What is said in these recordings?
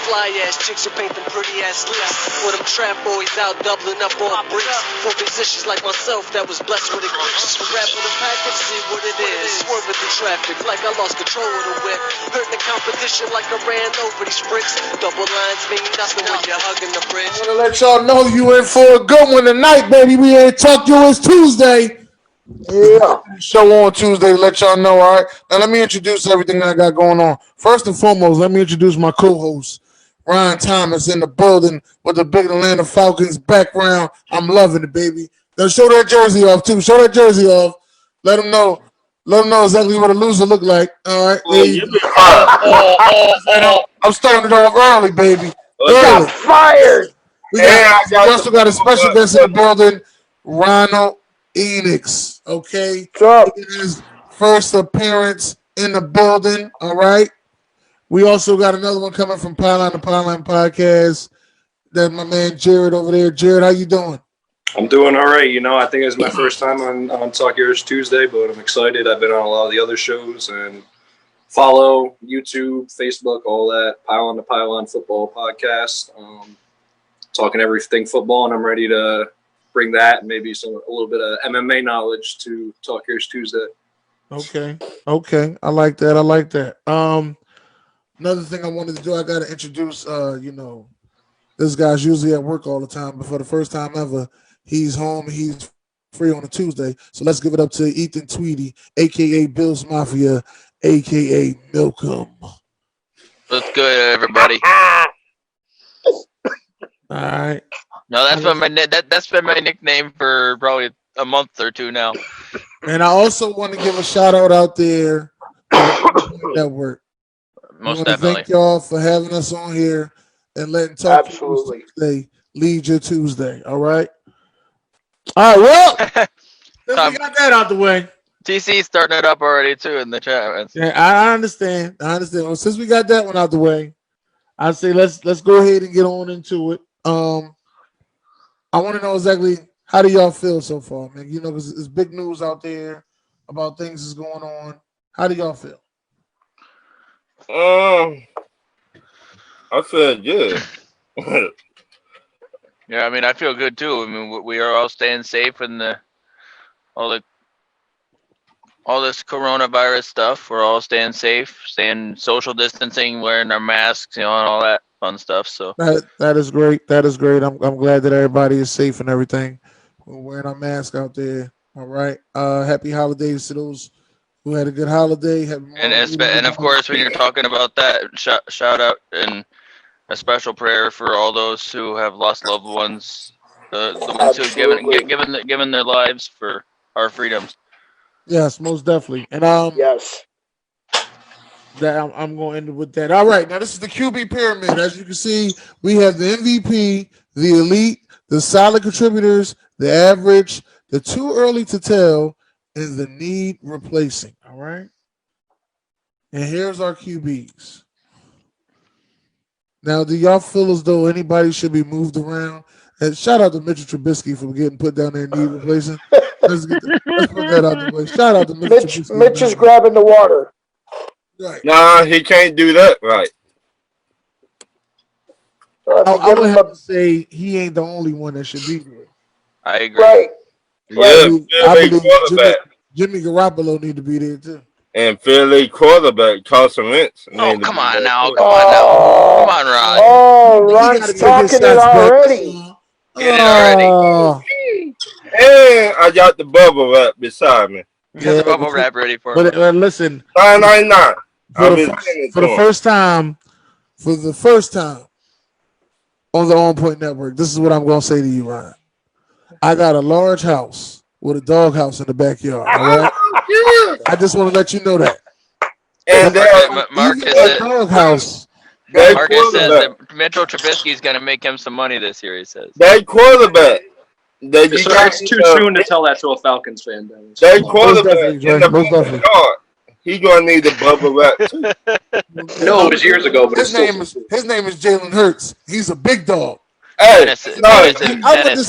fly ass chicks who paint them pretty ass lips. For them trap boys out doubling up on bricks. For musicians like myself that was blessed with a gift. Just to rap with a package, see what it is. Swerving through traffic like I lost control of the whip. Hurt the competition like I ran over these bricks. Double lines mean nothing when you're hugging the bridge. I'm gonna let y'all know you in for a good one tonight, baby. We ain't talk you. It's Tuesday. Yeah. Show on Tuesday. Let y'all know. All right. Now let me introduce everything I got going on. First and foremost, let me introduce my co-host, Ryan Thomas, in the building with the big Atlanta Falcons background. I'm loving it, baby. Now show that jersey off too. Show that jersey off. Let them know. Let them know exactly what a loser look like. All right. I'm starting it off early, baby. Got fired. We also got a special guest in the building, Ronald Enix. Okay. His first appearance in the building. All right. We also got another one coming from Pylon to Pylon Podcast. That's my man Jared over there. Jared, how you doing? I'm doing all right. You know, I think it's my first time on Talk Yours Tuesday, but I'm excited. I've been on a lot of the other shows and follow YouTube, Facebook, all that. Pylon to Pylon Football Podcast. Talking everything football, and I'm ready to bring that and maybe a little bit of MMA knowledge to Talk Yours Tuesday. Okay. I like that. Another thing I wanted to do, I got to introduce, this guy's usually at work all the time, but for the first time ever, he's home. He's free on a Tuesday. So let's give it up to Ethan Tweedy, a.k.a. Bills Mafia, a.k.a. Milcom. What's good, everybody? All right. No, that's been my nickname for probably a month or two now. And I also want to give a shout out there to the network. Most definitely. Thank y'all for having us on here and letting Talk Tuesday lead your Tuesday. All right. All right. Well, we got that out the way. TC starting it up already too in the chat. Yeah, I understand. Well, since we got that one out the way, I say let's go ahead and get on into it. I want to know exactly how do y'all feel so far, man? You know, because there's big news out there about things that's going on. How do y'all feel? I feel good. Yeah, I mean, I feel good too. I mean, we are all staying safe in all this coronavirus stuff. We're all staying safe, staying social distancing, wearing our masks, and all that fun stuff. So that is great. I'm glad that everybody is safe and everything. We're wearing our mask out there. All right. Happy holidays to those who had a good holiday. And of course, when you're talking about that, shout out and a special prayer for all those who have lost loved ones, the ones who have given their lives for our freedoms. Yes, most definitely. And yes, that I'm going to end it with that. All right, now this is the QB pyramid. As you can see, we have the MVP, the elite, the solid contributors, the average, the too early to tell, and the need replacing. All right. And here's our QBs. Now, do y'all feel as though anybody should be moved around? And shout out to Mitchell Trubisky for getting put down there and need replacing. Let's put that out the way. Shout out to Mitch. Mitch is grabbing the water. Right. Nah, he can't do that right. I would have to say he ain't the only one that should be there. I agree. Right. Yeah, I believe Jimmy Garoppolo need to be there too. And Philly quarterback Carson Wentz. Oh, come on now. Come on, Ron. Oh, Ron's talking it already. And I got the bubble wrap beside me. Got the bubble wrap ready for me. But listen. $9.99. For the first time on the OnPoint network, this is what I'm going to say to you, Ryan. I got a large house with a dog house in the backyard. All right? I just want to let you know that. And Marcus says that Mitchell Trubisky is going to make him some money this year, he says. That quarterback. It's too soon to tell that to a Falcons fan. That quarterback in the backyard. He gonna need the bubble wrap too. No, it was years ago. But his name is Jalen Hurts. He's a big dog. Hey, Dennis, is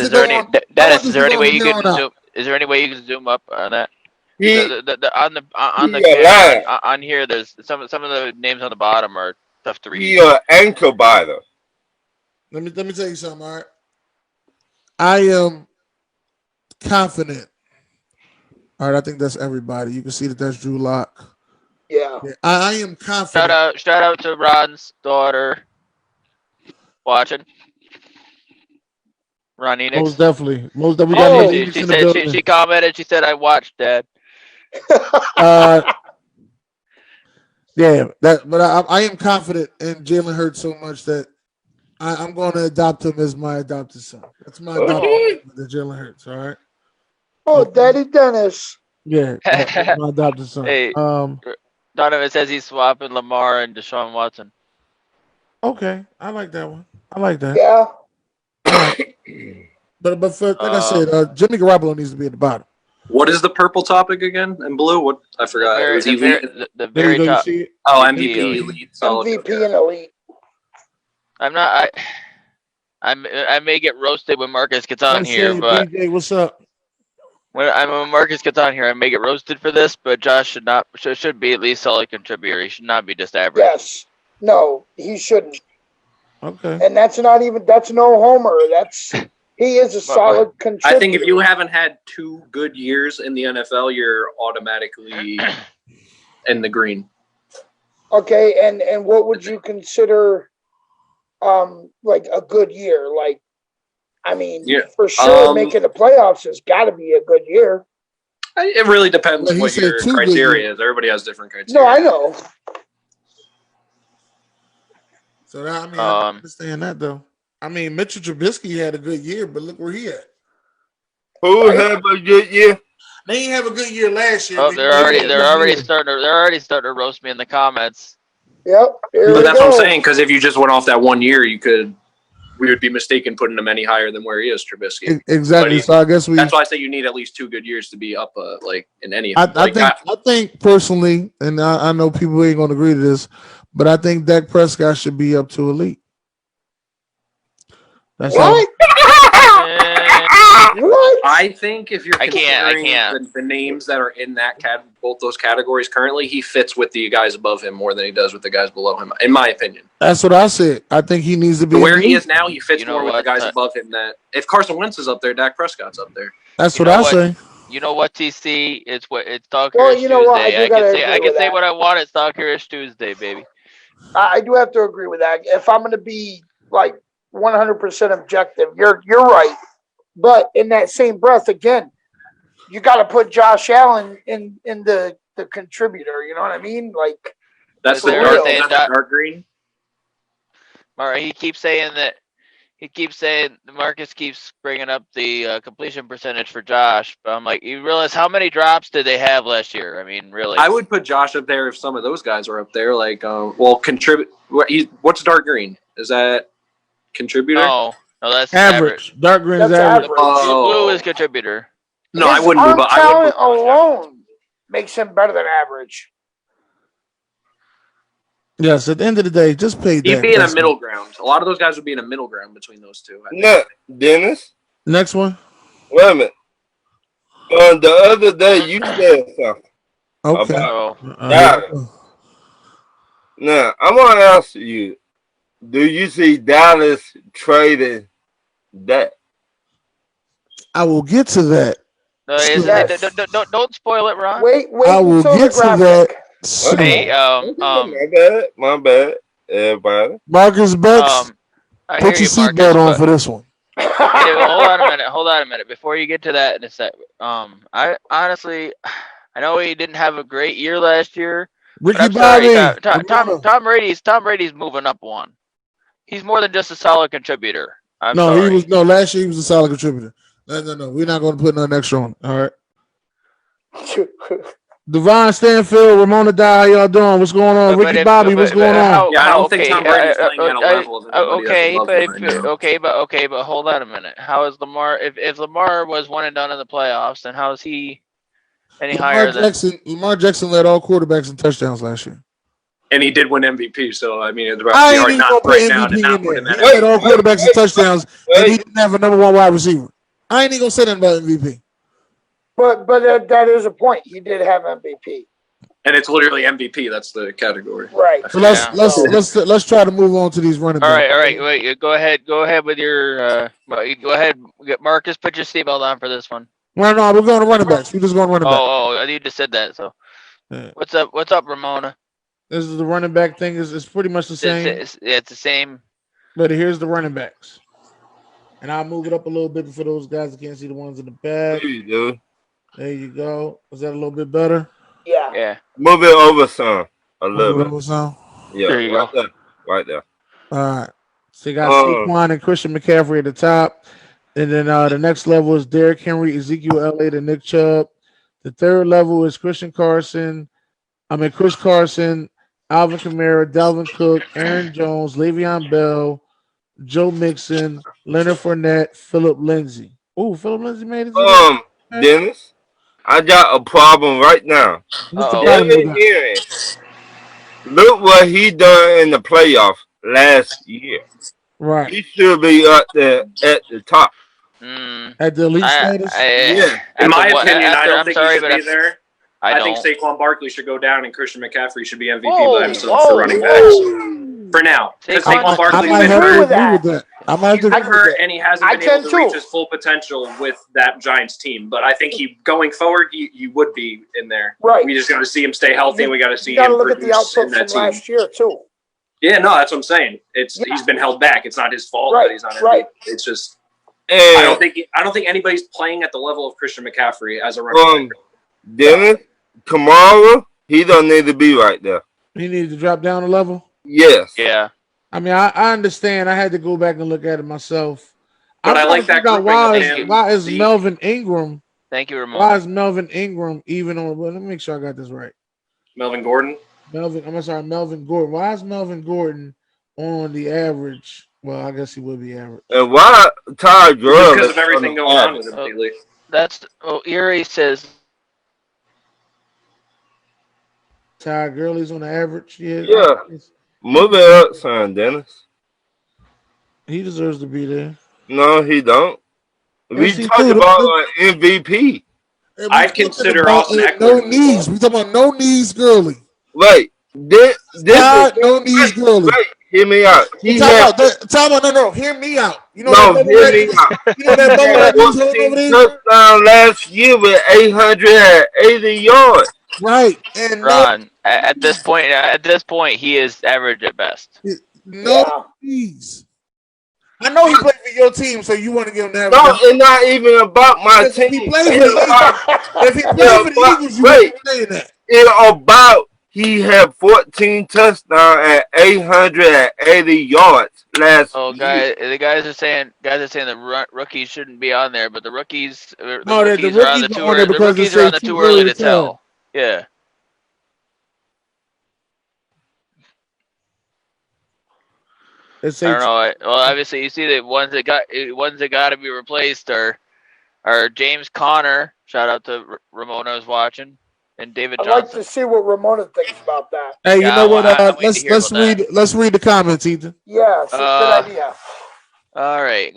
there any way you can zoom? Is there any way you can zoom up on that? On here, there's some of the names on the bottom are Tough to read. He ankle biter. Let me tell you something. All right, I am confident. All right, I think that's everybody. You can see that that's Drew Lock. Yeah. I am confident. Shout out to Ron's daughter watching. Ron Enix. Most definitely. We got Oh. Enix She in the said building. she commented. She said, "I watched, Dad." Yeah, but I am confident in Jalen Hurts so much that I'm going to adopt him as my adopted son. That's my adopted son, the Jalen Hurts. All right. Oh, Okay. Daddy Dennis. Yeah, that's my adopted son. Hey, Donovan says he's swapping Lamar and Deshaun Watson. Okay, I like that one. I like that. Yeah. But for, like I said, Jimmy Garoppolo needs to be at the bottom. What is the purple topic again? And blue? What I forgot. It was The There you very go, top. you see it? Oh, MVP elite. Solid. MVP and elite. I'm not. I may get roasted when Marcus gets on here, but DJ, what's up? when Marcus gets on here, I may get roasted for this. But Josh should be at least solid contributor. He should not be just average. Yes. No, he shouldn't. Okay. And that's no homer. He is a solid contributor. I think if you haven't had 2 good years in the NFL, you're automatically in the green. Okay, and what would you consider like a good year? Like, I mean, for sure making the playoffs has got to be a good year. It really depends what your criteria is. Everybody has different criteria. No, I know. So I understand that though. I mean, Mitchell Trubisky had a good year, but look where he at. Who had a good year? They didn't have a good year last year. Oh, they're already starting to roast me in the comments. Yep. But that's what I'm saying. Because if you just went off that 1 year, we would be mistaken putting him any higher than where he is, Trubisky. Exactly. So I guess that's why I say you need at least 2 good years to be up, like in any. I think personally, and I know people ain't going to agree to this, but I think Dak Prescott should be up to elite. That's what? What? I think if you're considering can't. The names that are in that both those categories currently, he fits with the guys above him more than he does with the guys below him, in my opinion. That's what I said. I think he needs to be where he is now. He fits more with the guys above him. That if Carson Wentz is up there, Dak Prescott's up there. That's what I say. You know what, TC? It's Talk Well, Curious you know Tuesday. what? I can say what I want. It's Talk Curious Tuesday, baby. I do have to agree with that. If I'm going to be like 100% objective, you're right. But in that same breath, again, you got to put Josh Allen in the contributor. You know what I mean? Like that's the dark green. All right, he keeps saying Marcus keeps bringing up the completion percentage for Josh, but I'm like, you realize how many drops did they have last year? I mean, really. I would put Josh up there if some of those guys are up there. Like, contribute. What's dark green? Is that contributor? No, that's average. Dark green is average. Blue is contributor. No, I wouldn't move. Talent alone makes him better than average. Yes, at the end of the day, just pay that. He'd be in a middle ground. A lot of those guys would be in a middle ground between those two. No, Dennis. Next one. Wait a minute. The other day, you said something. Okay. Now, I'm going to ask you, do you see Dallas trading that? I will get to that. Don't spoil it, Ron. Wait. I will get to that. Hey, my bad, everybody. Marcus Betts, put your seatbelt on for this one. Hey, hold on a minute. Before you get to that in a sec, I honestly, I know he didn't have a great year last year. Ricky Bobby, Tom Brady's moving up one. He's more than just a solid contributor. Last year he was a solid contributor. No. We're not going to put nothing extra on. All right. Devon Stanfield, Ramona Dye, how y'all doing? What's going on? Ricky Bobby, what's going on? I don't think Tom Brady's playing at a level of but hold on a minute. How is Lamar? If Lamar was one and done in the playoffs, then how is he any higher than Lamar Jackson led all quarterbacks in touchdowns last year, and he did win MVP. So I mean, it's about to be hard not right now to not put him in. He led all quarterbacks in touchdowns, and he didn't have a number 1 wide receiver. I ain't even gonna say that about MVP. But that is a point. He did have MVP. And it's literally MVP. That's the category. Right. So Yeah. let's try to move on to these running All backs. right. Wait. Go ahead with your. Go ahead, Marcus. Put your seatbelt on for this one. No, we're going to running backs. We're just going to running back. Oh, you just said that. So, Yeah. what's up, Ramona? This is the running back thing. It's pretty much the same. It's the same. But here's the running backs. And I'll move it up a little bit for those guys that can't see the ones in the back. There you go. There you go. Is that a little bit better? Yeah. Yeah. Move it over some. A Move little it bit. over some. Yeah, There you right go. there. Right there. All right. So you got Saquon and Christian McCaffrey at the top. And then the next level is Derrick Henry, Ezekiel Elliott, and Nick Chubb. The third level is Chris Carson, Alvin Kamara, Dalvin Cook, Aaron Jones, Le'Veon Bell, Joe Mixon, Leonard Fournette, Philip Lindsay. Oh, Philip Lindsay made it. Dennis, I got a problem right now. What's the Uh-oh. problem with Derrick that? Henry, look what he done in the playoffs last year. Right. He should be up there at the top. At the elite status? Yeah. In my opinion, I don't I'm think sorry, he should but be there. I think Saquon Barkley should go down and Christian McCaffrey should be MVP by himself for running backs. For now. Because Saquon Barkley's I might been have to hurt. agree with that. I might have to He's been agree with hurt that. and he hasn't been able to reach his full potential with that Giants team. But I think going forward, you would be in there. Right. We just got to see him stay healthy and we got to see You got him to look at the produce in output that from team. last year too. Yeah, no, that's what I'm saying. He's been held back. It's not his fault that he's not MVP. It's just I don't think anybody's playing at the level of Christian McCaffrey as a running back. Dennis, Kamara, he don't need to be right there. He needs to drop down a level? Yes. Yeah. I mean, I understand. I had to go back and look at it myself. But I like that why is Melvin Ingram? Thank you, Ramon. Why is Melvin Ingram even on? Well, let me make sure I got this right. Melvin Gordon. Melvin Gordon. Why is Melvin Gordon on the average? Well, I guess he would be average. And why Ty Gurley? Because of everything going on with him lately. Erie says Ty Gurley's on the average. Yeah. Move it up, son, Dennis. He deserves to be there. No, he don't. Yes, We talking about an MVP. I'd consider Austin Eckler. No knees. We talking about no knees Gurley. Wait. This no knees Gurley. Wait, hear me out. No. Hear me out. You know no, that hear me out. You know that bubble touchdown last year with 880 yards. Right. And Ron, at this point, he is average at best. No knees. I know he played for your team, so you want to give him that. No, it's not even about my team. If he played for the Eagles, you wouldn't be saying that. It's about he had 14 touchdowns at 880 yards last year. The guys are saying the rookies shouldn't be on there, but the rookies are on the too early to tell. Yeah. I don't know. Well, obviously, you see the ones that got to be replaced are James Conner. Shout out to Ramona who's watching, and David Johnson. I'd like to see what Ramona thinks about that. Hey, you know what? Let's read the comments, Ethan. Yeah, it's a good idea. All right,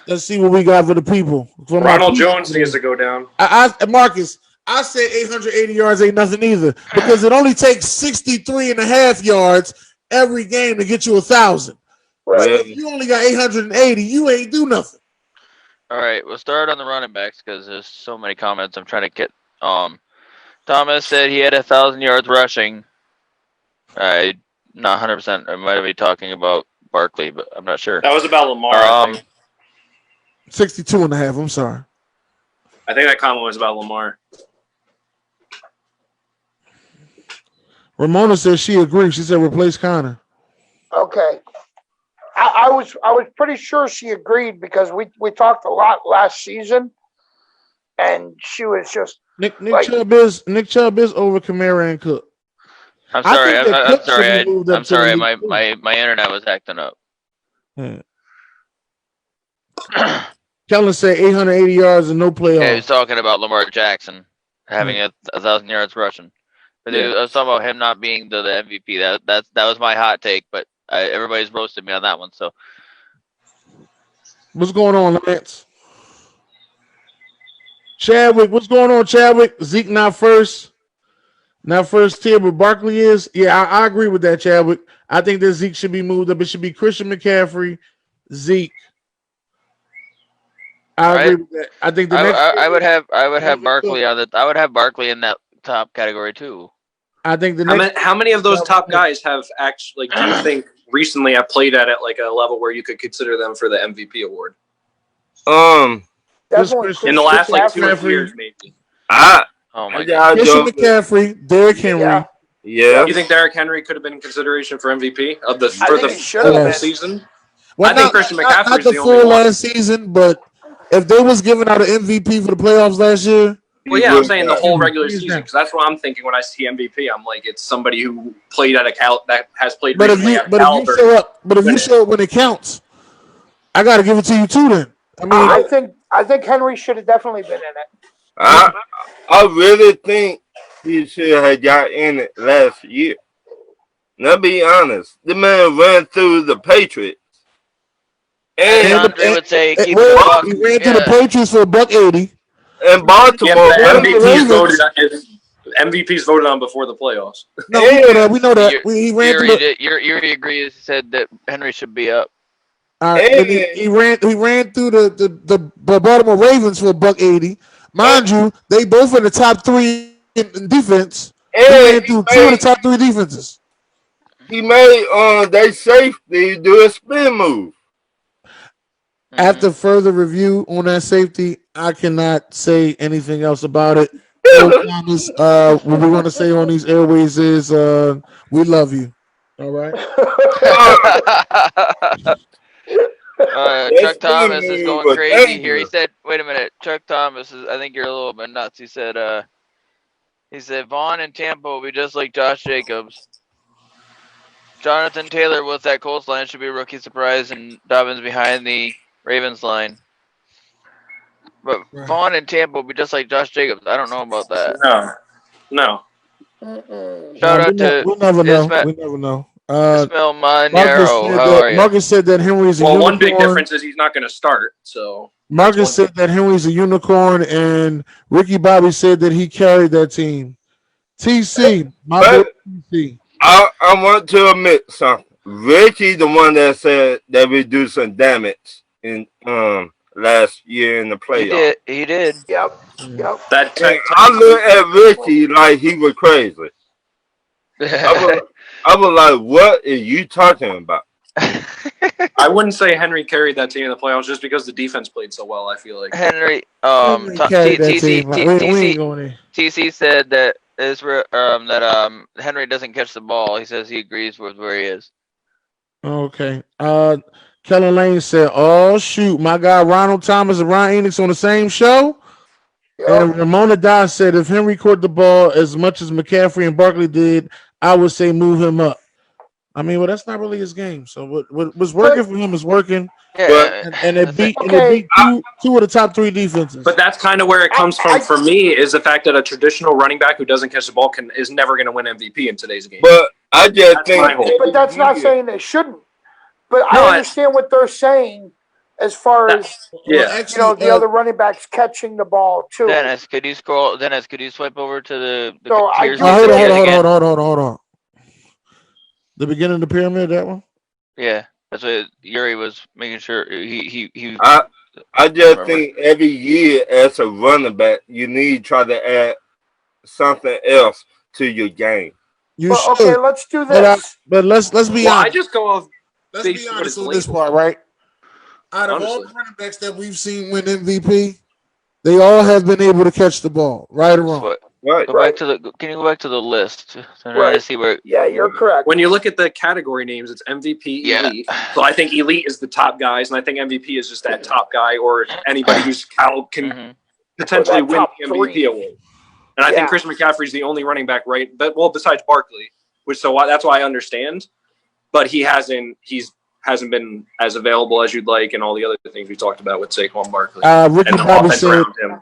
let's see what we got for the people. Ronald Jones needs to go down. Marcus, I said 880 yards ain't nothing either because it only takes 63 and a half yards every game to get you 1,000. Right. If you only got 880, you ain't do nothing. All right, we'll start on the running backs because there's so many comments. I'm trying to get. Thomas said he had 1,000 yards rushing. Not 100%. I might be talking about Barkley, but I'm not sure. That was about Lamar. 62 and a half. I'm sorry. I think that comment was about Lamar. Ramona says she agrees. She said replace Connor. Okay. I was pretty sure she agreed because we talked a lot last season, and she was just Nick Chubb is over Kamara and Cook. I'm sorry. I'm sorry. My internet was acting up. Kellen said 880 yards and no playoff. Yeah, he was talking about Lamar Jackson having 1,000 yards rushing. But I was talking about him not being the MVP. That was my hot take, but everybody's roasted me on that one. So, what's going on, Lance? Chadwick, what's going on, Chadwick? Zeke not first. Not first tier, but Barkley is. Yeah, I agree with that, Chadwick. I think that Zeke should be moved up. It should be Christian McCaffrey, Zeke. I agree with that. I think the next. I would have Barkley on the. I would have Barkley in that top category too. I think the next. How many of those top guys have actually? Do you think recently have played at like a level where you could consider them for the MVP award? Definitely in the last like 2 or 3 years, maybe. Oh my God. Christian McCaffrey, Derrick Henry. Yeah. You think Derrick Henry could have been in consideration for MVP of the I for think the he should have full been. season? Well, I think Christian McCaffrey not is the the full only one. last season, but if they was giving out an MVP for the playoffs last year, Well, yeah, I'm saying the whole regular He's season down. because that's what I'm thinking when I see MVP. I'm like, it's somebody who played at a that has played but if recently you at a but if caliber. you show up, but if you show up when it counts, I got to give it to you too. Then I think Henry should have definitely been in it. I really think he should have got in it last year. Now, be honest, the man ran through the Patriots. And Andre would say, keep he it a buck. ran through the Patriots for $1.80. And Baltimore. Yeah, MVP's voted on before the playoffs. No, we know that. He ran through the. Yuri agrees. Said that Henry should be up. He ran through the Baltimore Ravens for $1.80. Mind you, they both in the top 3 in defense. He ran through 2 of the top 3 defenses. He made they safety do a spin move. After further review on that safety, I cannot say anything else about it. Thomas, what we want to say on these airways is we love you. All right. Chuck Thomas is going crazy here. He said, "Wait a minute, Chuck Thomas is. I think you're a little bit nuts." He said, "Vaughn and Tampa will be just like Josh Jacobs. Jonathan Taylor with that Colts line should be a rookie surprise, and Dobbins behind the Ravens line. But Vaughn and Tampa will be just like Josh Jacobs. I don't know about that. No. Shout out to we never know. We never know. Ismail Monero. Marcus said that Henry's a unicorn. One big difference is he's not going to start. So Marcus said that Henry's a unicorn, and Ricky Bobby said that he carried that team. TC, boy, TC. I want to admit something. Ricky, the one that said that we do some damage in last year in the playoffs. He did. Yep. I look at Ricky like he was crazy. I was like, what are you talking about? I wouldn't say Henry carried that team in the playoffs just because the defense played so well. I feel like Henry. TC said that Henry doesn't catch the ball. He says he agrees with where he is. Okay. Kellen Lane said, "Oh shoot, my guy Ronald Thomas and Ryan Enix on the same show." Yep. And Ramona Dye said, "If Henry caught the ball as much as McCaffrey and Barkley did, I would say move him up." I mean, well, that's not really his game. So what was working for him is working. Yeah, and it beat two of the top 3 defenses. But that's kind of where it comes from for me is the fact that a traditional running back who doesn't catch the ball is never going to win MVP in today's game. But I just think, but that's not saying they shouldn't. But I understand what they're saying as far as the other running backs catching the ball too. Dennis, could you swipe over to the tiers? Hold on. The beginning of the pyramid, that one? Yeah. That's what Yuri was making sure he I just think every year as a running back, you need to try to add something else to your game. Okay, let's do this. But let's be honest. I just go off. Let's be honest on this part, right? Out of all the running backs that we've seen win MVP, they all have been able to catch the ball, right or wrong. Can you go back to the list? So to see where. Yeah, you're correct. When you look at the category names, it's MVP, Elite. So I think Elite is the top guys, and I think MVP is just that top guy or anybody who's can potentially win the MVP award. And I think Christian McCaffrey is the only running back, right? But besides Barkley, that's why I understand. But he hasn't been as available as you'd like, and all the other things we talked about with Saquon Barkley.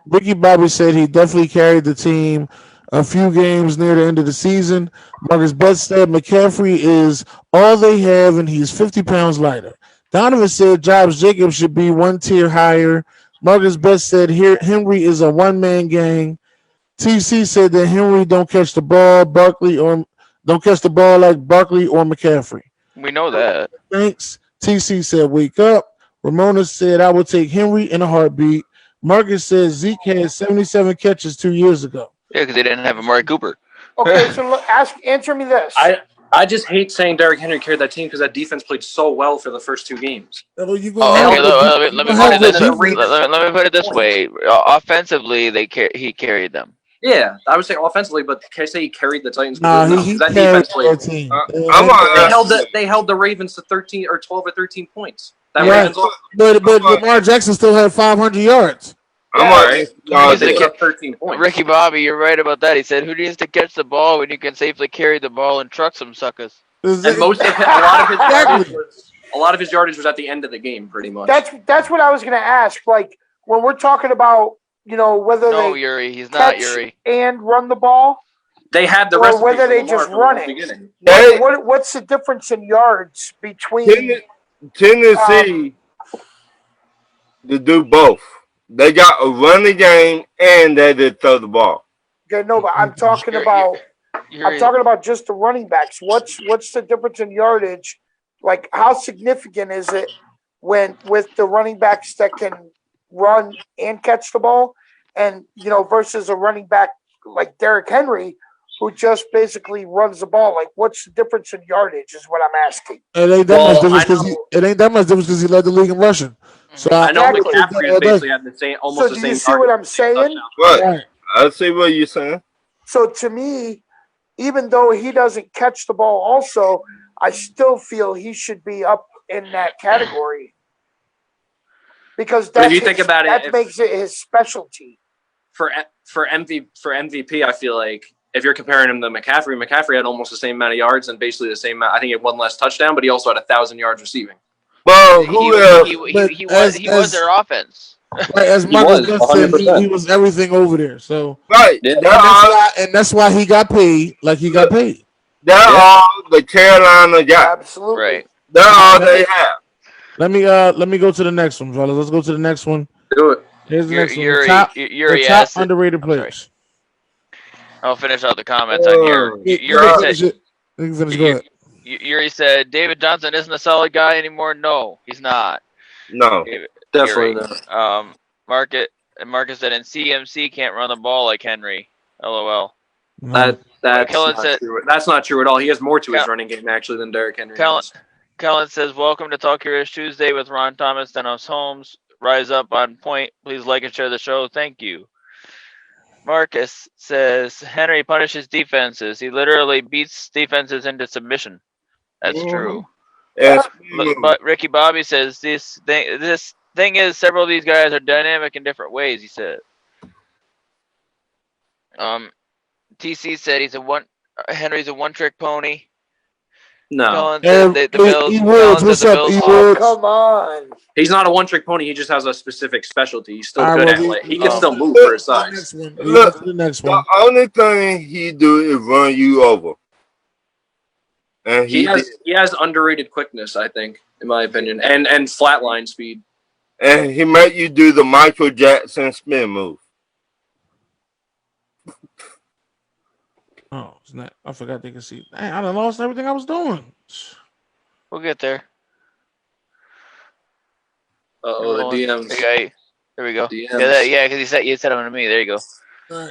Ricky Bobby said he definitely carried the team a few games near the end of the season. Marcus Betts said McCaffrey is all they have, and he's 50 pounds lighter. Donovan said Josh Jacobs should be 1 tier higher. Marcus Betts said Henry is a one-man gang. TC said that Henry don't catch the ball, Barkley or don't catch the ball like Barkley or McCaffrey. We know that. Thanks. TC said, wake up. Ramona said, I would take Henry in a heartbeat. Marcus said Zeke had 77 catches 2 years ago. Yeah, because they didn't have Amari Cooper. Okay, so answer me this. I just hate saying Derrick Henry carried that team because that defense played so well for the first 2 games. Let me put it this way. Offensively, he carried them. Yeah, I would say offensively, but can I say he carried the Titans? Nah, he that carried defense played. team. They held the Ravens to 13 or 12 or 13 points. That right. Ravens But Lamar Jackson still had 500 yards. He got 13 points. Ricky Bobby, you're right about that. He said, "Who needs to catch the ball when you can safely carry the ball and truck some suckers?" And a lot of his yardage was at the end of the game, pretty much. That's what I was going to ask. Like when we're talking about, whether they Yuri, he's catch not Yuri and run the ball, they had the or recipe whether they Lamar just from run the it. beginning. What's the difference in yards between Tennessee to do both? They got a running game and they did throw the ball. Okay, no, but I'm talking about just the running backs. What's the difference in yardage? Like, how significant is it with the running backs that can run and catch the ball, and versus a running back like Derrick Henry who just basically runs the ball? Like, what's the difference in yardage is what I'm asking. It ain't that much difference because he led the league in rushing. So I know McCaffrey basically had the same, almost the same. So do you see what I'm saying? Right. I see what you're saying. So to me, even though he doesn't catch the ball also, I still feel he should be up in that category. Because if you think about that makes it his specialty. For MVP, I feel like if you're comparing him to McCaffrey had almost the same amount of yards and basically the same amount. I think he had one less touchdown, but he also had 1,000 yards receiving. Well, he was their offense. Right, as Marcus said, he was everything over there. So right, and that's why he got paid like he got paid. They're all the Carolina guys. Absolutely. Right. They're all they have. Let me go to the next one, fellas. Let's go to the next one. Do it. Here's the next one. The top underrated players. I'll finish out the comments on here. Yuri said, David Johnson isn't a solid guy anymore. No, he's not. No, definitely not. Marcus said, and CMC can't run the ball like Henry. LOL. That's not true at all. He has more to his running game actually than Derrick Henry. Kellen says, welcome to Talk Heroes Tuesday with Ron Thomas, Dennis Holmes. Rise up on point. Please like and share the show. Thank you. Marcus says, Henry punishes defenses. He literally beats defenses into submission. That's true. Yes. But Ricky Bobby says, this thing is, several of these guys are dynamic in different ways, he said. TC said Henry's a one-trick pony. No. The Bills. Oh, come on. He's not a one-trick pony. He just has a specific specialty. He's still good at it. He can still move for his size. Look, the only thing he do is run you over. And he has underrated quickness, I think, in my opinion, and flatline speed. And he make you do the Michael Jackson spin move. Oh, it's not. I forgot they could see. Dang, I done lost everything I was doing. We'll get there. The DMs. Okay, there we go. DMs. Yeah, because you said them to me. There you go.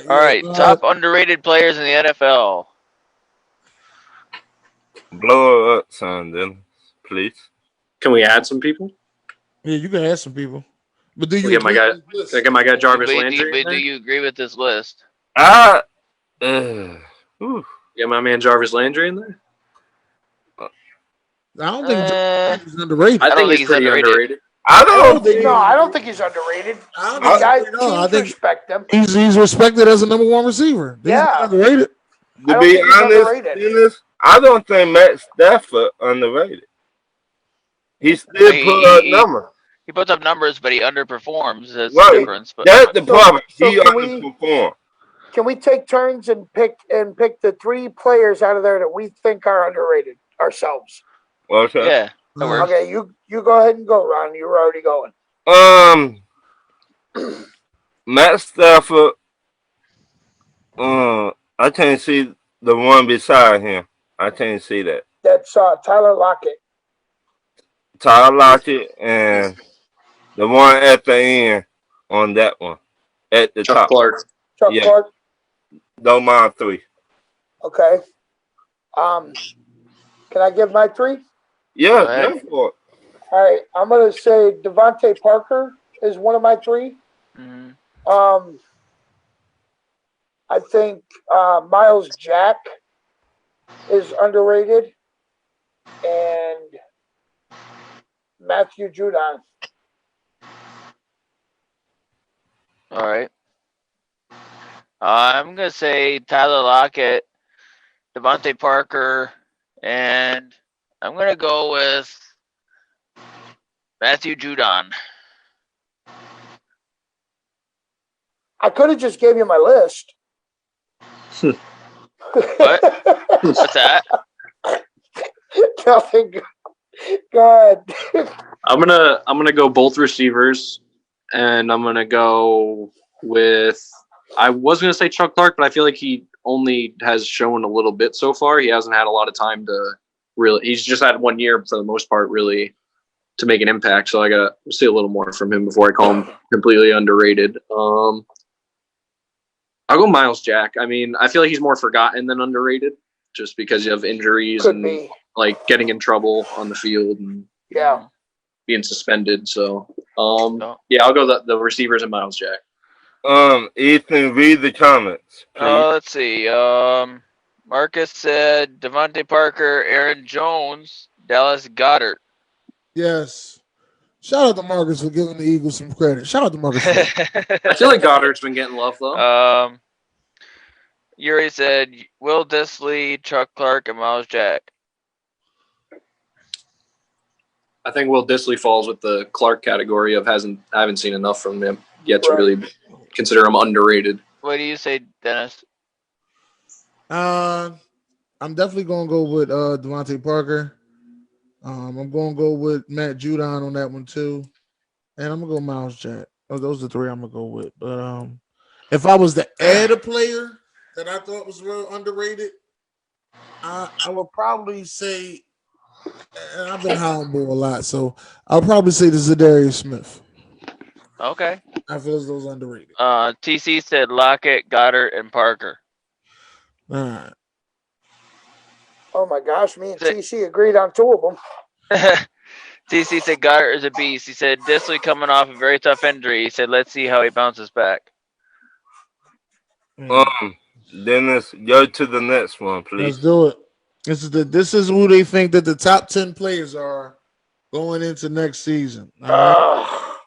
All right, top underrated players in the NFL. Blow up, son, then, please. Can we add some people? Yeah, you can add some people. But do you get my guy Jarvis Landry? Do you agree with this list? Get my man Jarvis Landry in there? I don't think he's underrated. I think he's pretty underrated. I don't think he's underrated. I think respect him. He's respected as a number one receiver. He's underrated. To be honest, I don't think Matt Stafford underrated. He still put up numbers. He puts up numbers, but he underperforms. That's the difference. But that's the problem. He underperformed. Can we take turns and pick the three players out of there that we think are underrated ourselves? Okay. Yeah. That works. Okay, you go ahead and go, Ron. You were already going. Matt Stafford I can't see the one beside him. I can't see that. That's Tyler Lockett. Tyler Lockett and the one at the end on that one at the Chuck top. Clark. Chuck Yeah, Clark. don't mind 3. Okay. Um, can I give my 3? Yeah, Go ahead. go for it. All right. I'm gonna say Devontae Parker is one of my 3. Mhm. I think Miles Jack is underrated, and Matthew Judon. All right. I'm gonna say Tyler Lockett, Devontae Parker, and I'm gonna go with Matthew Judon. I could have just gave you my list. What? What's that? Nothing. Go ahead. I'm gonna go both receivers, and I'm gonna go with. I was gonna say Chuck Clark, but I feel like he only has shown a little bit so far. He hasn't had a lot of time to really. He's just had 1 year for the most part, really, to make an impact. So I gotta see a little more from him before I call him completely underrated. I'll go Miles Jack. I mean, I feel like he's more forgotten than underrated, just because of injuries Could and be. like getting in trouble on the field and Yeah. being suspended. So, No. yeah, I'll go the receivers and Miles Jack. Ethan, read the comments, please. Let's see. Marcus said Devontae Parker, Aaron Jones, Dallas Goddard. Yes. Shout out to Marcus for giving the Eagles some credit. Shout out to Marcus. I feel like Goddard's been getting love though. Yuri said Will Disley, Chuck Clark, and Miles Jack. I think Will Disley falls with the Clark category of I haven't seen enough from him yet to really consider him underrated. What do you say, Dennis? I'm definitely gonna go with Devontae Parker. I'm gonna go with Matt Judon on that one too, and I'm gonna go Miles Jack. Oh, those are 3 I'm gonna go with. But if I was to add a player that I thought was real underrated, I would probably say, and I've been Hollandbull a lot, so I'll probably say the Zadarius Smith. Okay. I feel as those underrated. TC said Lockett, Goddard, and Parker. All right. Oh my gosh, me and TC agreed on 2 of them. TC said Goddard is a beast. He said Disley coming off a very tough injury. He said, let's see how he bounces back. Dennis, go to the next one, please. Let's do it. This is who they think that the top 10 players are going into next season. All right.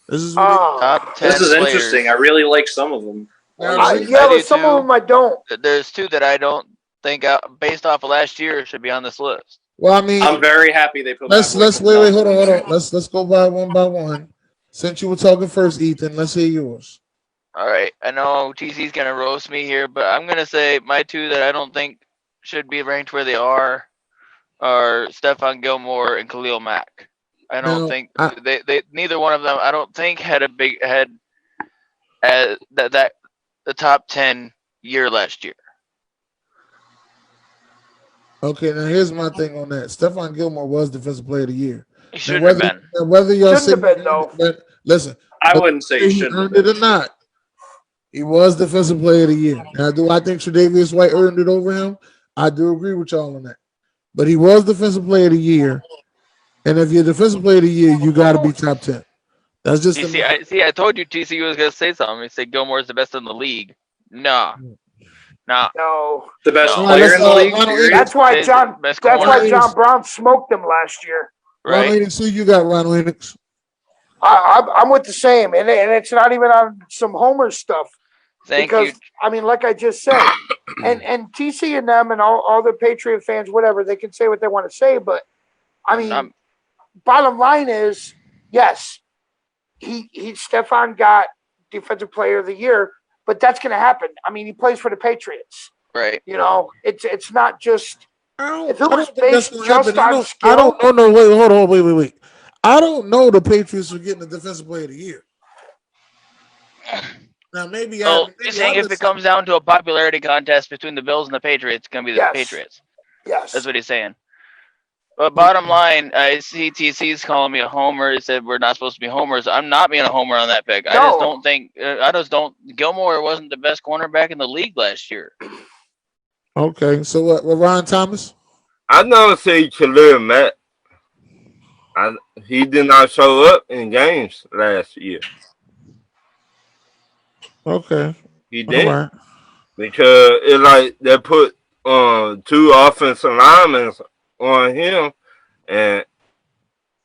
This is top 10 This is players. interesting. I really like some of them. Yeah, but some of them I don't. There's 2 that I don't think, based off of last year, should be on this list. Well, I mean, I'm very happy they put. let's wait, hold on. Let's go by one. Since you were talking first, Ethan, let's hear yours. All right, I know TC's gonna roast me here, but I'm gonna say my 2 that I don't think should be ranked where they are Stephon Gilmore and Khalil Mack. I don't think they neither one of them. I don't think had a big head at that the top 10 year last year. Okay, now here's my thing on that. Stephon Gilmore was Defensive Player of the Year. He shouldn't have been. Whether y'all say listen, I wouldn't say he earned it or not, he was Defensive Player of the Year. Now, do I think Tre'Davious White earned it over him? I do agree with y'all on that. But he was Defensive Player of the Year, and if you're Defensive Player of the Year, you got to be top 10. That's just. I told you TC was gonna say something. He said Gilmore is the best in the league. No. The best No. player in the league. That's why John Brown smoked him last year. Right. Ronald Enix, who you got, Ronald Enix? I'm with the same, and it's not even on some Homer stuff. Thank you. I mean, like I just said, and TC and them and all the Patriot fans, whatever, they can say what they want to say, but I mean, bottom line is, yes, he Stephon got Defensive Player of the Year, but that's going to happen. I mean, he plays for the Patriots, right? You know, it's not just. If it was based just on skill, I don't know. No, wait, hold on, wait. I don't know the Patriots are getting the Defensive Player of the Year. Now maybe Well, maybe you're saying if it listen. comes down to a popularity contest between the Bills and the Patriots, it's gonna be the Yes. Patriots. Yes. That's what he's saying. But bottom line, CTC's calling me a homer. He said we're not supposed to be homers. I'm not being a homer on that pick. I just No. don't think. Gilmore wasn't the best cornerback in the league last year. Okay, so what? Ryan Thomas? I don't see Khalil Mack. He did not show up in games last year. Okay, He all didn't right. because it like they put two offensive linemen on him, and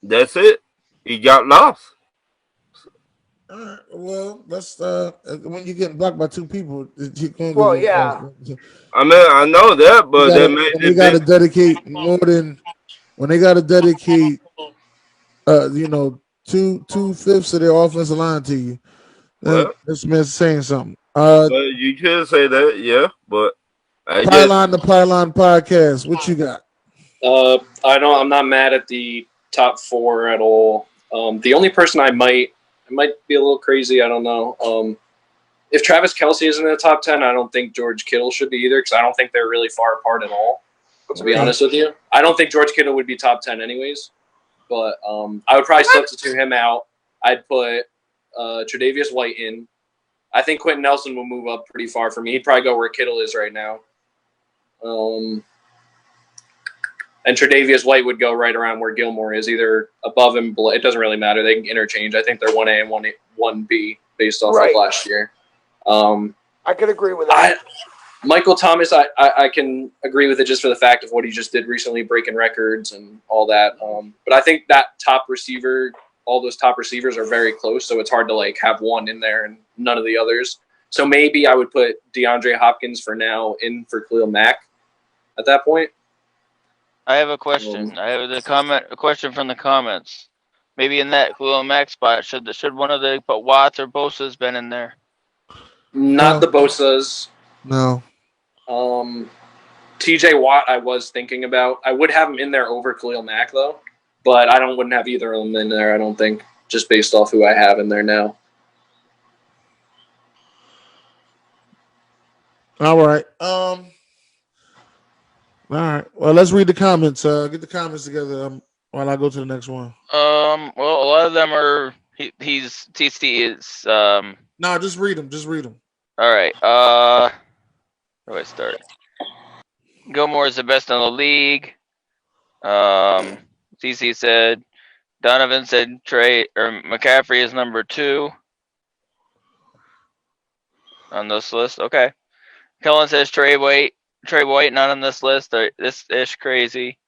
that's it. He got lost. All right. Well, let's when you're getting blocked by two people, you can Well, yeah. I mean, I know that, but they made when they it got to big. dedicate more than when they got to dedicate, you know, 2/5 of their offensive line to you. Well, This man's saying something. well, you could say that, yeah, but I guess Pylon the Pylon podcast. What you got? I don't. I'm not mad at the top four at all. The only person I might be a little crazy. I don't know. If Travis Kelce isn't in the top 10, I don't think George Kittle should be either because I don't think they're really far apart at all. To be honest with you, I don't think George Kittle would be top 10 anyways. But I would probably substitute him out. I'd put Tre'Davious White in. I think Quentin Nelson will move up pretty far for me. He'd probably go where Kittle is right now. And Tre'Davious White would go right around where Gilmore is, either above him, below. It doesn't really matter. They can interchange. I think they're 1A and 1B based off of last year. I could agree with that. Michael Thomas, I can agree with it just for the fact of what he just did recently, breaking records and all that. But I think that top receiver, all those top receivers are very close, so it's hard to like have one in there and none of the others. So maybe I would put DeAndre Hopkins for now in for Khalil Mack at that point. I have a question. I have a question from the comments. Maybe in that Khalil Mack spot, should one of the Watts or Bosa's been in there? Not the Bosa's. No. TJ Watt, I was thinking about. I would have him in there over Khalil Mack though, but I wouldn't have either of them in there. I don't think, just based off who I have in there now. All right. All right. Well, let's read the comments. Get the comments together while I go to the next one. Well, a lot of them are. He's TC is. No, just read them. Just read them. All right. Where do I start? Gilmore is the best in the league. TC said. Donovan said McCaffrey is number 2 on this list. Okay. Kellen says Trey White not on this list. This ish crazy.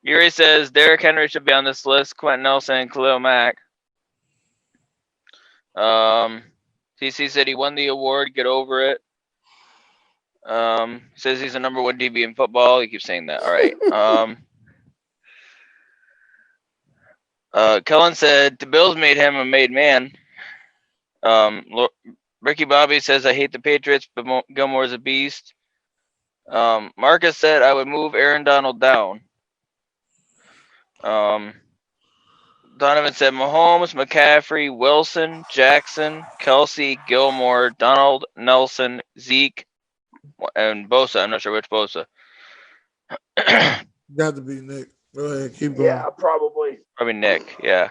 Yuri says Derrick Henry should be on this list. Quentin Nelson and Khalil Mack. TC said he won the award. Get over it. Says he's the number 1 DB in football. He keeps saying that. All right. Kellen said the Bills made him a made man. Ricky Bobby says I hate the Patriots, but Gilmore's a beast. Marcus said I would move Aaron Donald down. Donovan said Mahomes, McCaffrey, Wilson, Jackson, Kelce, Gilmore, Donald, Nelson, Zeke, and Bosa. I'm not sure which Bosa. Got to be Nick. Go ahead, keep going. Yeah, probably. Probably Nick. Yeah.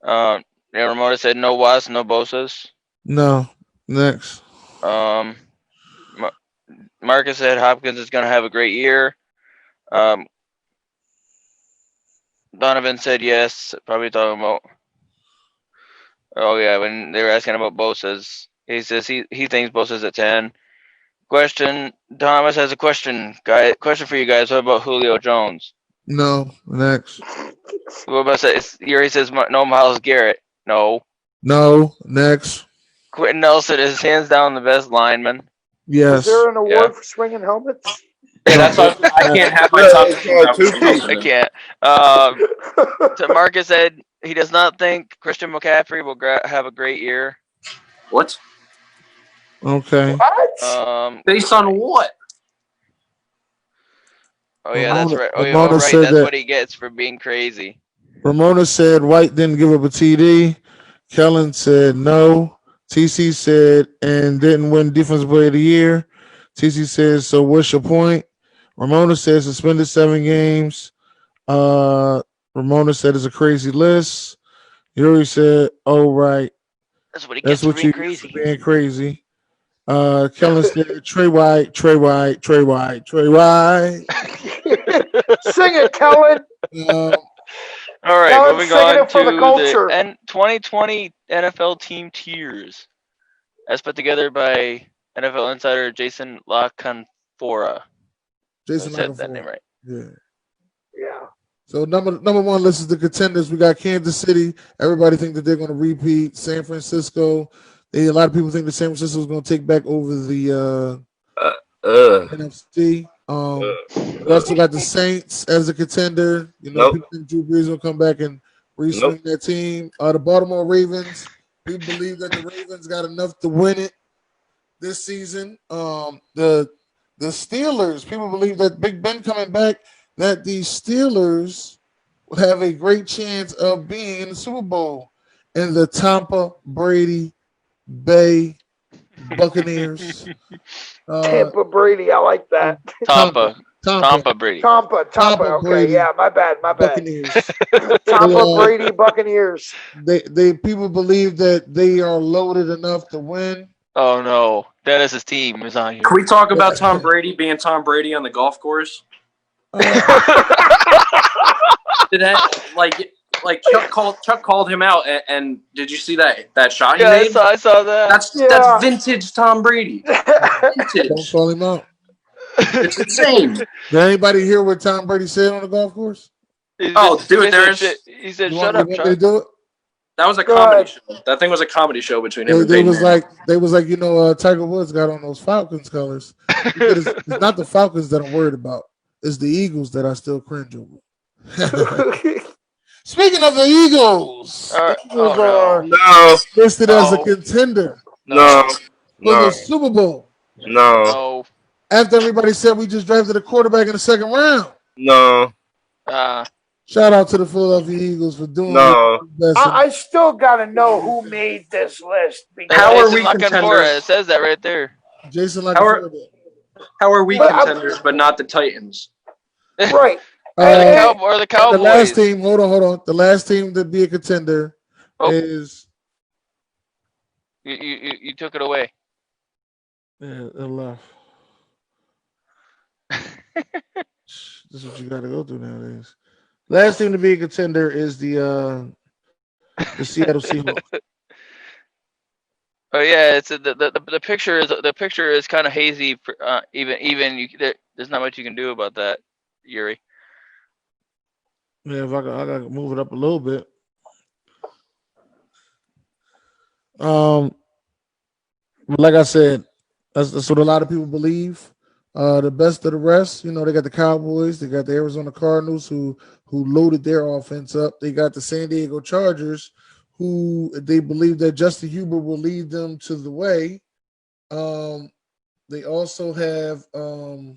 Ramona said no Watts, no Bosas. No. Next. Marcus said Hopkins is going to have a great year. Donovan said yes. Probably talking about. Oh yeah, when they were asking about Bosa's, he says he thinks Bosa's at 10. Question. Thomas has a question. Question for you guys. What about Julio Jones? No. Next. What about Yuri says no Myles Garrett. No. No. Next. Quentin Nelson is hands down the best lineman. Yes. Is there an award for swinging helmets? Yeah, that's why I can't have my top 2. I can't. So Marcus said he does not think Christian McCaffrey will have a great year. What? Okay. What? Based on what? Oh yeah, that's right. Oh yeah, Ramona right. said That's what he gets for being crazy. Ramona said White didn't give up a TD. Kellen said no. TC said, and didn't win Defensive Player of the Year. TC says, so what's your point? Ramona says suspended 7 games. Ramona said it's a crazy list. Yuri said, oh, right. That's what he That's gets for what being you use for crazy. being crazy. Kellen said, Trey White, Trey White, Trey White, Trey White. Sing it, Kellen. All right, Kellen's moving singing on it for the to culture. the 2020 NFL team tiers, as put together by NFL insider Jason LaConfora. Jason I said that name Lockenford. right. Yeah. Yeah. So number one list is the contenders. We got Kansas City. Everybody think that they're going to repeat. San Francisco. A lot of people think that San Francisco is going to take back over the NFC. We also got the Saints as a contender. You know, Nope. people think Drew Brees will come back and re-swing Nope. that team. The Baltimore Ravens. People believe that the Ravens got enough to win it this season. The Steelers. People believe that Big Ben coming back, that the Steelers will have a great chance of being in the Super Bowl. And the Tampa Brady Bay Buccaneers. Tampa Brady. I like that. Tampa Brady. Tampa. Okay, Brady yeah, my bad. Buccaneers. Tampa Brady Buccaneers. They people believe that they are loaded enough to win. Oh no, Dennis's team is on here. Can we talk about Tom Brady being Tom Brady on the golf course? Did that like Chuck called him out and did you see that shot he Yeah, made? I saw that. That's vintage Tom Brady. Don't Vintage. call him out. It's insane. Did anybody hear what Tom Brady said on the golf course? Oh, dude, He said, You "Shut want up, me to Chuck." do it? that was a comedy show. That thing was a comedy show between him and They Peyton was Manning. like you know Tiger Woods got on those Falcons colors. It's not the Falcons that I'm worried about. It's the Eagles that I still cringe over. Speaking of the Eagles, Eagles are No. listed as a contender No. for No. the Super Bowl. No. After everybody said we just drafted a quarterback in the second round. No. Shout out to the Philadelphia Eagles for doing No. what best. I still gotta know who made this list. How are Jason we LaConfora, contenders? it says that right there. Jason How are, Lockenford. how are we But contenders but not the Titans? Right. Or the Cowboys. The last team, hold on. The last team to be a contender is you took it away. yeah, it left. This is what you got to go through nowadays. Last team to be a contender is the Seattle Seahawks. Oh yeah, it's the picture is kind of hazy. Even there's not much you can do about that, Yuri. Yeah, if I gotta move it up a little bit. But like I said, that's what a lot of people believe. The best of the rest, you know, they got the Cowboys, they got the Arizona Cardinals who loaded their offense up. They got the San Diego Chargers, who they believe that Justin Hubert will lead them to the way. They also have the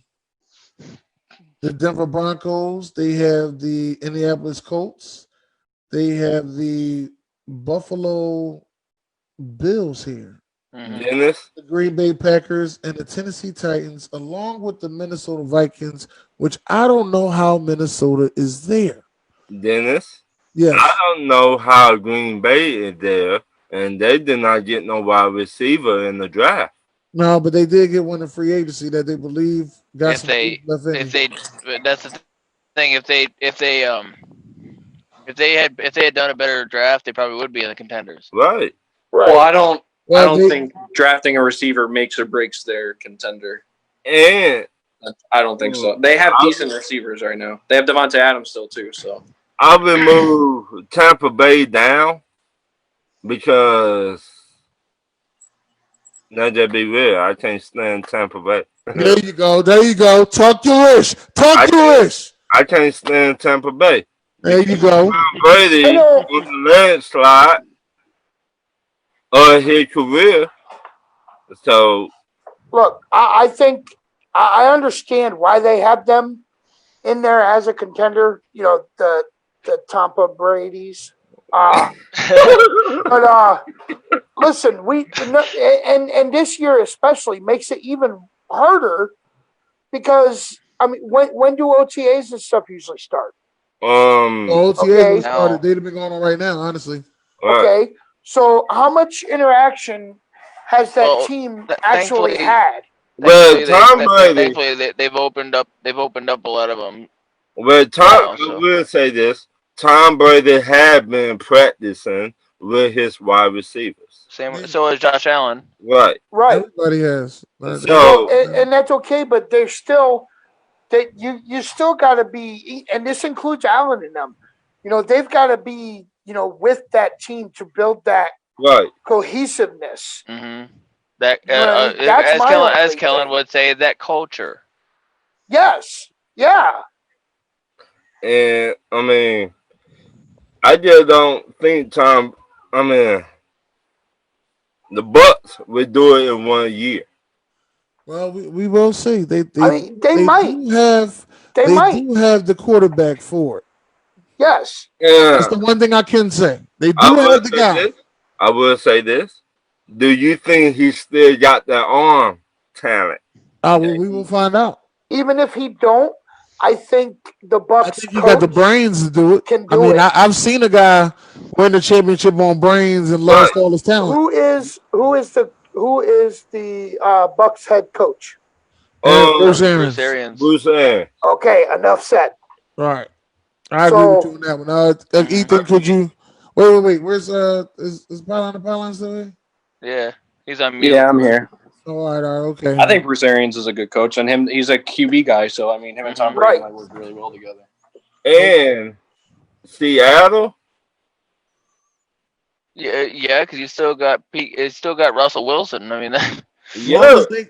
Denver Broncos. They have the Indianapolis Colts. They have the Buffalo Bills here. Dennis. The Green Bay Packers and the Tennessee Titans, along with the Minnesota Vikings, which I don't know how Minnesota is there. Dennis. Yes. I don't know how Green Bay is there, and they did not get no wide receiver in the draft. No, but they did get one in free agency that they believe got That's the thing. If they had done a better draft, they probably would be in the contenders. Right. Well, I don't think drafting a receiver makes or breaks their contender. And I don't think so. They have decent receivers right now. They have Devontae Adams still too. So I'll remove Tampa Bay down because let that be real. I can't stand Tampa Bay. There you go. Talk your ish. I can't stand Tampa Bay. There you go. Brady on the landslide of his career. So look, I think I understand why they have them in there as a contender. You know, the Tampa Brady's. But listen, and this year especially makes it even harder because I mean, when do OTAs and stuff usually start? OTAs Okay. would started. They'd have been going on right now, honestly. Okay, so how much interaction has that Well, team thankfully, actually had? Well, thankfully, Tom Brady. thankfully they've opened up a lot of them. Well, Now, I so. will say this: Tom Brady had been practicing with his wide receivers. So is Josh Allen. Right. Right. Everybody has. Well, and that's okay, but they're still that you still got to be, and this includes Allen and them. You know, they've got to be, with that team to build that right cohesiveness. Mm-hmm. That You know what I mean? That's my only as Kellen thing. would say, that culture. Yes. Yeah. And I mean, I just don't think Tom. I mean, the Bucks would do it in 1 year. Well, we will see. They might. do have They might. do have the quarterback for it. Yes. Yeah. That's the one thing I can say. They I do will have the say guy. this. I will say this. Do you think he still got that arm talent? Well, we will find out. Even if he don't, I think the Bucks. I think he got the brains to do it. Can do it. I've seen a guy win the championship on brains and lost all his talent. Who is the Bucks head coach? Bruce Arians. Bruce Arians. Okay, enough said. Right. I agree with you on that one. Ethan, could you wait? Where's is Pylon the Pylon still here? Yeah, he's on mute. Yeah, I'm here. All right, okay. I think Bruce Arians is a good coach, and he's a QB guy, so I mean, him and Tom Brady might work really well together. And Seattle. Yeah, because you still got Russell Wilson. I mean,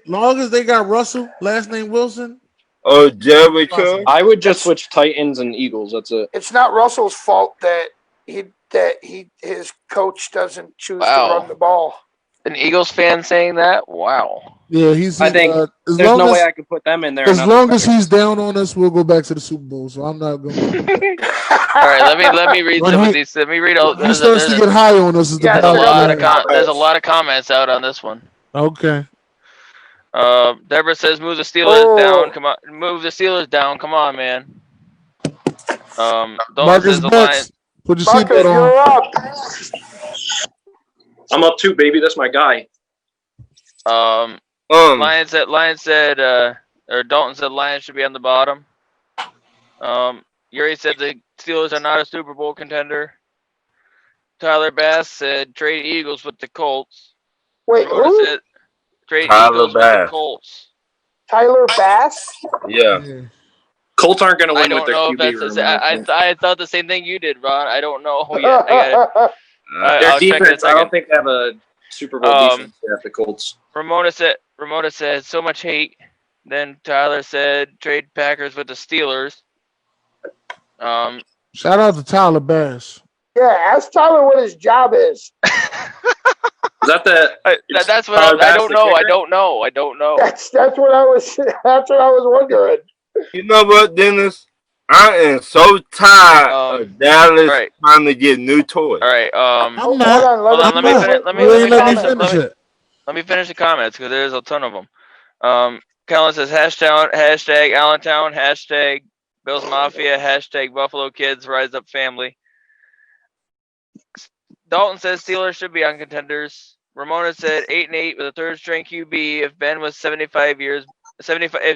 long as they got Russell, last name Wilson. Oh, Jericho. I would just switch Titans and Eagles. That's it. It's not Russell's fault that his coach doesn't choose to run the ball. An Eagles fan saying that? Wow. Yeah, I think there's no way I could put them in there. As long as he's down on us, we'll go back to the Super Bowl. So I'm not going. All right, let me read some of these. Let me read all. He starts to get high on us. There's a lot of comments out on this one. Okay. Deborah says, "Move the Steelers down. Come on, move the Steelers down. Come on, man." Marcus Betts, put your seatbelt on. I'm up too, baby. That's my guy. Lion said, or Dalton said Lions should be on the bottom. Yuri said the Steelers are not a Super Bowl contender. Tyler Bass said trade Eagles with the Colts. Wait, who? Said, trade Tyler Eagles Bass. with the Colts. Tyler Bass? Yeah. Colts aren't going to win I don't with their know QB. if that's. I thought the same thing you did, Ron. I don't know yet. Their defense. I don't think they have a Super Bowl defense. The Colts. Ramona said so much hate. Then Tyler said trade Packers with the Steelers. Shout out to Tyler Bass. Yeah, ask Tyler what his job is. Is that the? That's what I don't know. I don't know. That's what I was. That's what I was wondering. You know what, Dennis? I am so tired of Dallas trying to get new toys. All right. Hold on. Let me finish the comments because there's a ton of them. Kellen says hashtag Allentown, hashtag Bills Mafia, hashtag Buffalo Kids Rise Up Family. Dalton says Steelers should be on contenders. Ramona said 8-8 with a third string QB. If Ben was 75, if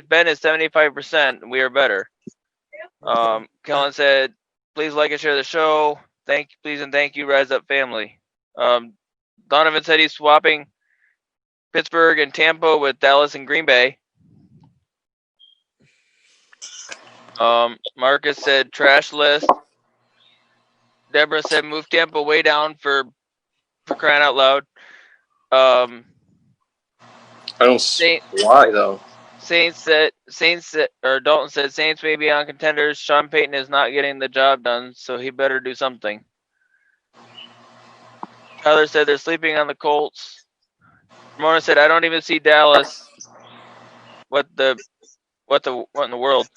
Ben is 75%, we are better. Kellen said, please like and share the show. Please and thank you, Rise Up Family. Donovan said he's swapping Pittsburgh and Tampa with Dallas and Green Bay. Marcus said trash list. Deborah said move Tampa way down for crying out loud. I don't see why though. Dalton said Saints may be on contenders. Sean Payton is not getting the job done, so he better do something. Tyler said they're sleeping on the Colts. Ramona said I don't even see Dallas. What in the world?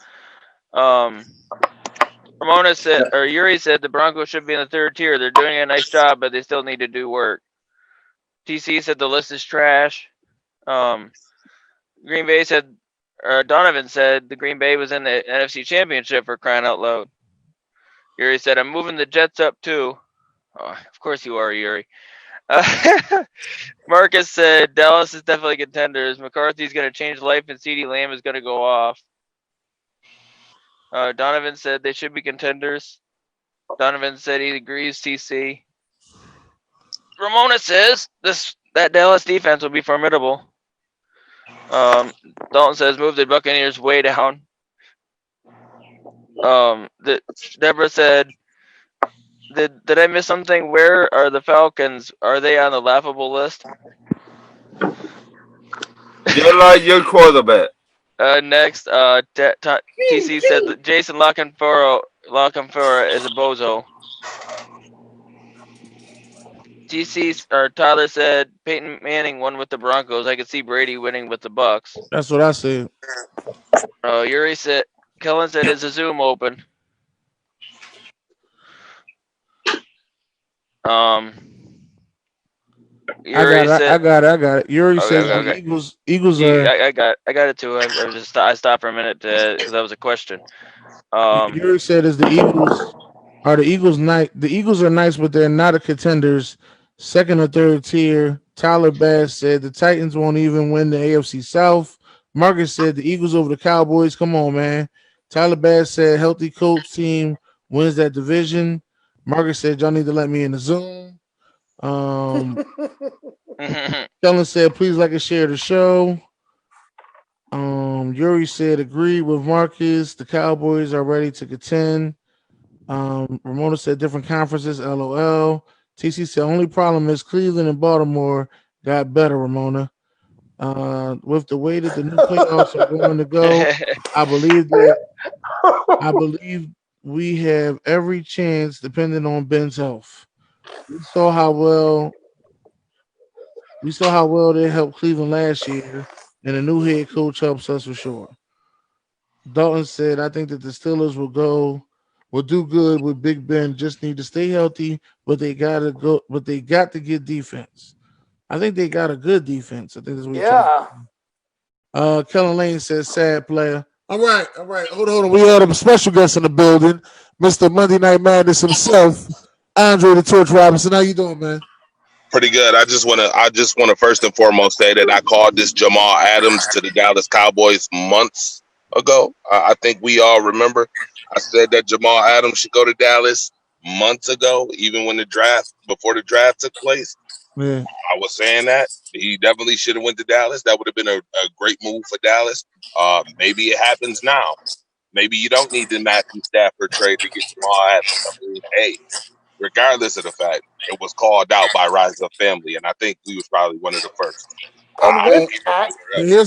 Ramona said, or Yuri said, the Broncos should be in the third tier. They're doing a nice job, but they still need to do work. TC said the list is trash. Green Bay said, or Donovan said, the Green Bay was in the NFC Championship for crying out loud. Yuri said, I'm moving the Jets up too. Oh, of course you are, Yuri. Marcus said, Dallas is definitely contenders. McCarthy's going to change life, and CeeDee Lamb is going to go off. Donovan said they should be contenders. Donovan said he agrees, TC. Ramona says that Dallas defense will be formidable. Dalton says move the Buccaneers way down. Deborah said, did I miss something? Where are the Falcons? Are they on the laughable list? Just like your quarterback. Next, TC said that Jason Lockenfora is a bozo. Tyler said Peyton Manning won with the Broncos. I could see Brady winning with the Bucks. That's what I said. Yuri said, Kellen said, is the Zoom open? Yuri said, I got it. Yuri says okay. the Eagles are. I got it too. I stopped for a minute because that was a question. Yuri said is the Eagles nice? The Eagles are nice, but they're not a contenders. Second or third tier. Tyler Bass said the Titans won't even win the AFC South. Marcus said the Eagles over the Cowboys. Come on, man. Tyler Bass said healthy coach team wins that division. Marcus said y'all need to let me in the Zoom. Kellen said please like and share the show. Yuri said agree with Marcus. The Cowboys are ready to contend. Ramona said different conferences. LOL. TC said only problem is Cleveland and Baltimore got better. Ramona. With the way that the new playoffs are going to go, I believe we have every chance, depending on Ben's health. We saw how well they helped Cleveland last year, and the new head coach helps us for sure. Dalton said, I think that the Steelers will do good with Big Ben. Just need to stay healthy, but they got to get defense. I think they got a good defense. I think that's what you're talking about. Kellen Lane says, sad player. All right. Hold on. We had a special guest in the building, Mr. Monday Night Madness himself, Andre the Torch Robinson. How you doing, man? Pretty good. I just want to first and foremost say that I called this Jamal Adams to the Dallas Cowboys months ago. I think we all remember. I said that Jamal Adams should go to Dallas months ago, even when before the draft took place. Yeah. I was saying that he definitely should have went to Dallas. That would have been a great move for Dallas. Maybe it happens now. Maybe you don't need the Matthew Stafford trade to get Jamal Adams. I mean, hey, regardless of the fact, it was called out by Rise Up Family, and I think we was probably one of the first. And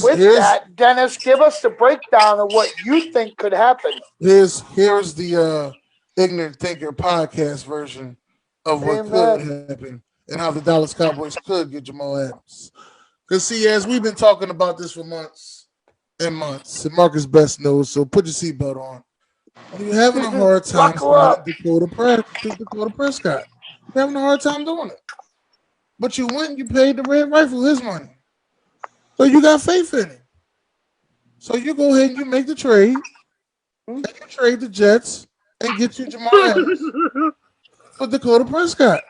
with that, Dennis, give us the breakdown of what you think could happen. Here's the Ignorant Thinker podcast version of what could happen and how the Dallas Cowboys could get Jamal Adams. Because see, as we've been talking about this for months and months, and Marcus best knows, so put your seatbelt on. You're having a hard time Dakota Prescott. You're having a hard time doing it. But you went and you paid the Red Rifle his money. So you got faith in it. So you go ahead and you make the trade. And you trade the Jets and get you Jamal Adams for Dakota Prescott.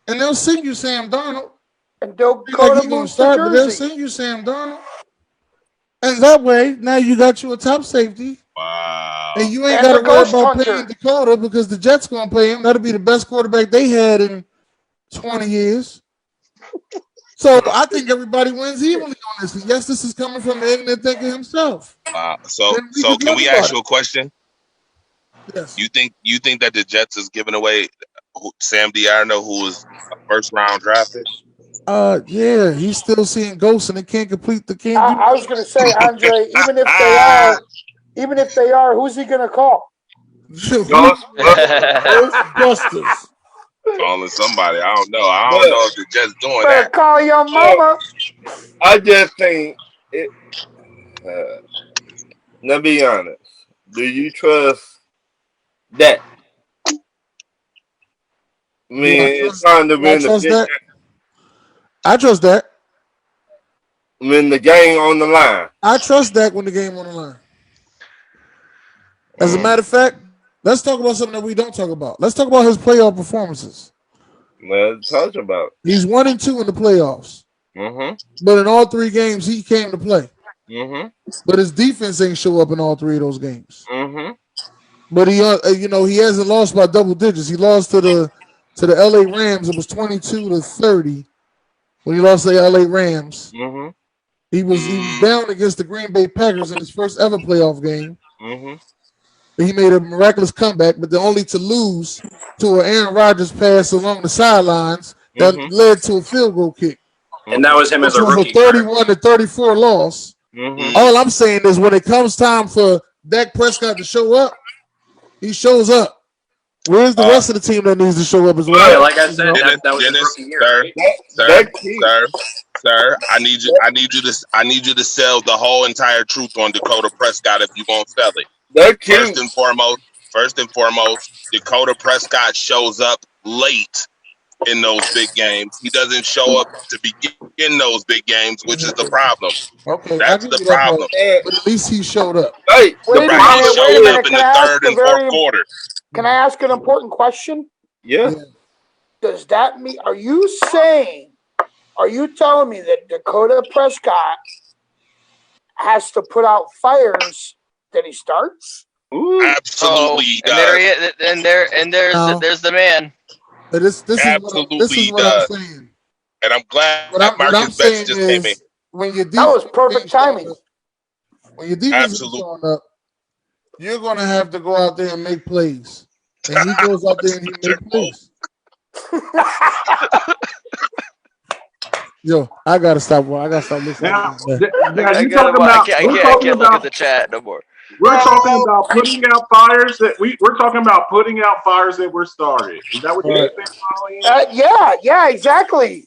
And they'll send you Sam Darnold. And Dakota going to start, but they'll send you Sam Darnold. And that way, now you got you a top safety. Wow. And you ain't got to worry about paying Dakota because the Jets going to pay him. That'll be the best quarterback they had in 20 years. So I think everybody wins evenly on this. And yes, this is coming from the ignorant thinker himself. Wow. So can we ask you a question? Yes. You think that the Jets is giving away Sam Darnold, who was a first round drafted? Yeah, he's still seeing ghosts and they can't complete the game. I was going to say, Andre, even if they are, who's he going to call? Ghostbusters. Calling somebody. I don't know. I don't know if the Jets doing that. Call your mama. I just think it. Let me be honest. Do you trust that. I Do I mean, it's trust? time to Do I win the trust big that? I trust that. when the game on the line. I trust Dak when the game on the line. As a Mm. matter of fact, let's talk about something that we don't talk about. Let's talk about his playoff performances. Let's talk about He's 1-2 in the playoffs, it. Mm-hmm. but in all 3 games he came to play. Mm-hmm. But his defense ain't show up in all 3 of those games. Mm-hmm. But he hasn't lost by double digits. He lost to the LA Rams. It was 22-30 when he lost to the LA Rams. Mm-hmm. He was down against the Green Bay Packers in his first ever playoff game. Mm-hmm. He made a miraculous comeback, but only to lose to an Aaron Rodgers pass along the sidelines that Mm-hmm. led to a field goal kick. And that was him as Which a was rookie. a 31-34 loss. Mm-hmm. All I'm saying is when it comes time for Dak Prescott to show up, he shows up. Where's the rest of the team that needs to show up as well? Yeah, like I said, that was his Dennis, rookie year. sir, I need you to sell the whole entire truth on Dakota Prescott if you won't sell it. That First and foremost, Dakota Prescott shows up late in those big games. He doesn't show up to begin those big games, which is the problem. Okay, That's I give the you that part, problem. but at least he showed up. Hey, Wait a Right, he minute, showed up in Can the I ask third a and fourth very quarter. Can I ask an important question? yeah. Does that mean, are you telling me that Dakota Prescott has to put out fires that he starts? Ooh. Absolutely, he and does. there's the man. But this is Absolutely what I'm does. saying. And I'm glad What I'm Marcus Betts saying just came in. is when your That was defense perfect timing. when your defense is Absolutely. showing up, you're going to have to go out there and make plays. And he goes out there and he makes plays. Yo, I gotta stop listening. Now, to that. now you talking about? I can't look at the chat no more. We're talking about putting out fires we're talking about putting out fires that were started. Is that what you're saying, yeah, exactly.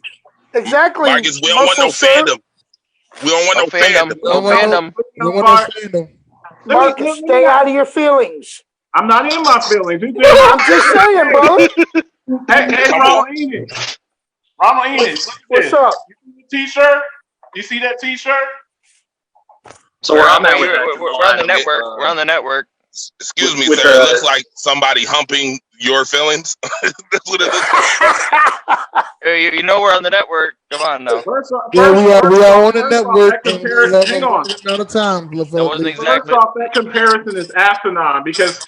Exactly. Marcus, we don't want no fandom. We don't want no fandom. No fandom. You want no fandom. Marcus, stay out of your feelings. I'm not in my feelings. I'm just saying, brother. Hey, Ronald Enid. Ronald Enid. What's up? You see the t-shirt? You see that t-shirt? So we're on that. We're on the network. We're on the network. Excuse me, With sir. It looks like somebody humping your feelings. That's what it looks like. You know we're on the network. Come on now. Yeah, we are on the First network. off, that comparison, hang on. Amount of time, That wasn't First exactly. off, that comparison is asinine because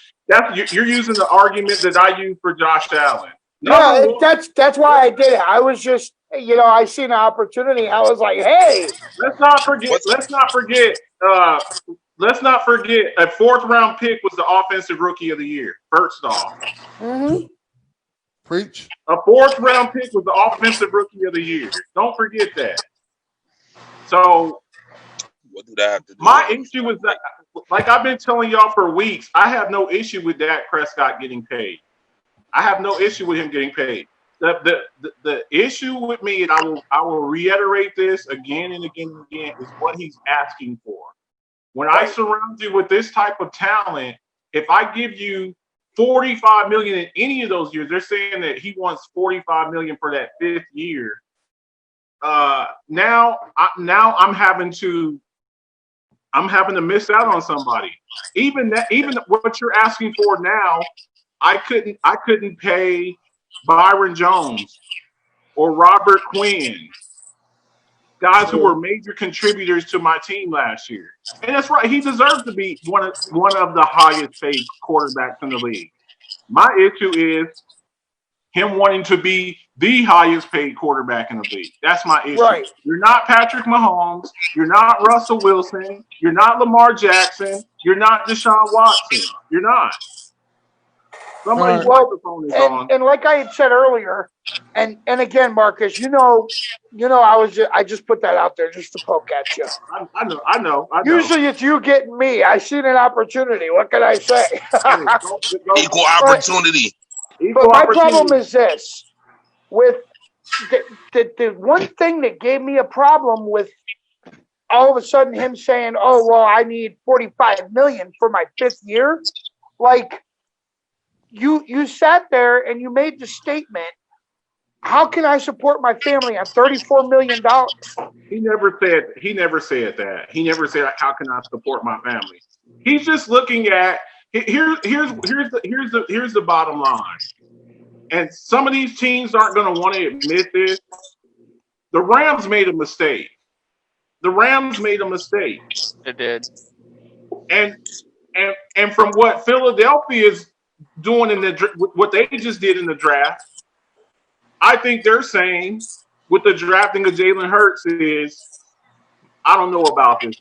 you're using the argument that I used for Josh Allen. Yeah, that's why I did it. I was just, I seen an opportunity. I was like, hey, Let's not forget. A 4th round pick was the offensive rookie of the year. First off, Preach. a 4th round pick was the offensive rookie of the year. Don't forget that. So What do that have to do? my issue is that, like I've been telling y'all for weeks, I have no issue with Dak Prescott getting paid. I have no issue with him getting paid. The issue with me, and I will reiterate this again and again and again, is what he's asking for. When I surround you with this type of talent, if I give you $45 million in any of those years, they're saying that he wants $45 million for that 5th year. Now I'm having to miss out on somebody. Even what you're asking for now, I couldn't pay Byron Jones or Robert Quinn, guys who were major contributors to my team last year. And that's right, he deserves to be one of the highest paid quarterbacks in the league. My issue is him wanting to be the highest paid quarterback in the league. That's my issue. Right. You're not Patrick Mahomes. You're not Russell Wilson. You're not Lamar Jackson. You're not Deshaun Watson. You're not. Somebody's microphone is on. And like I had said earlier, and again, Marcus, I just put that out there just to poke at you. I know. Usually it's you getting me. I seen an opportunity. What can I say? Equal opportunity. But my problem is this: with the one thing that gave me a problem with all of a sudden him saying, "Oh well, I need $45 million for my 5th year," like you sat there and you made the statement. How can I support my family on $34 million? He never said that. He never said, "How can I support my family?" He's just looking at here's the bottom line. And some of these teams aren't going to want to admit this. The Rams made a mistake. It did. And from what Philadelphia is doing what they just did in the draft, I think they're saying with the drafting of Jalen Hurts is, I don't know about this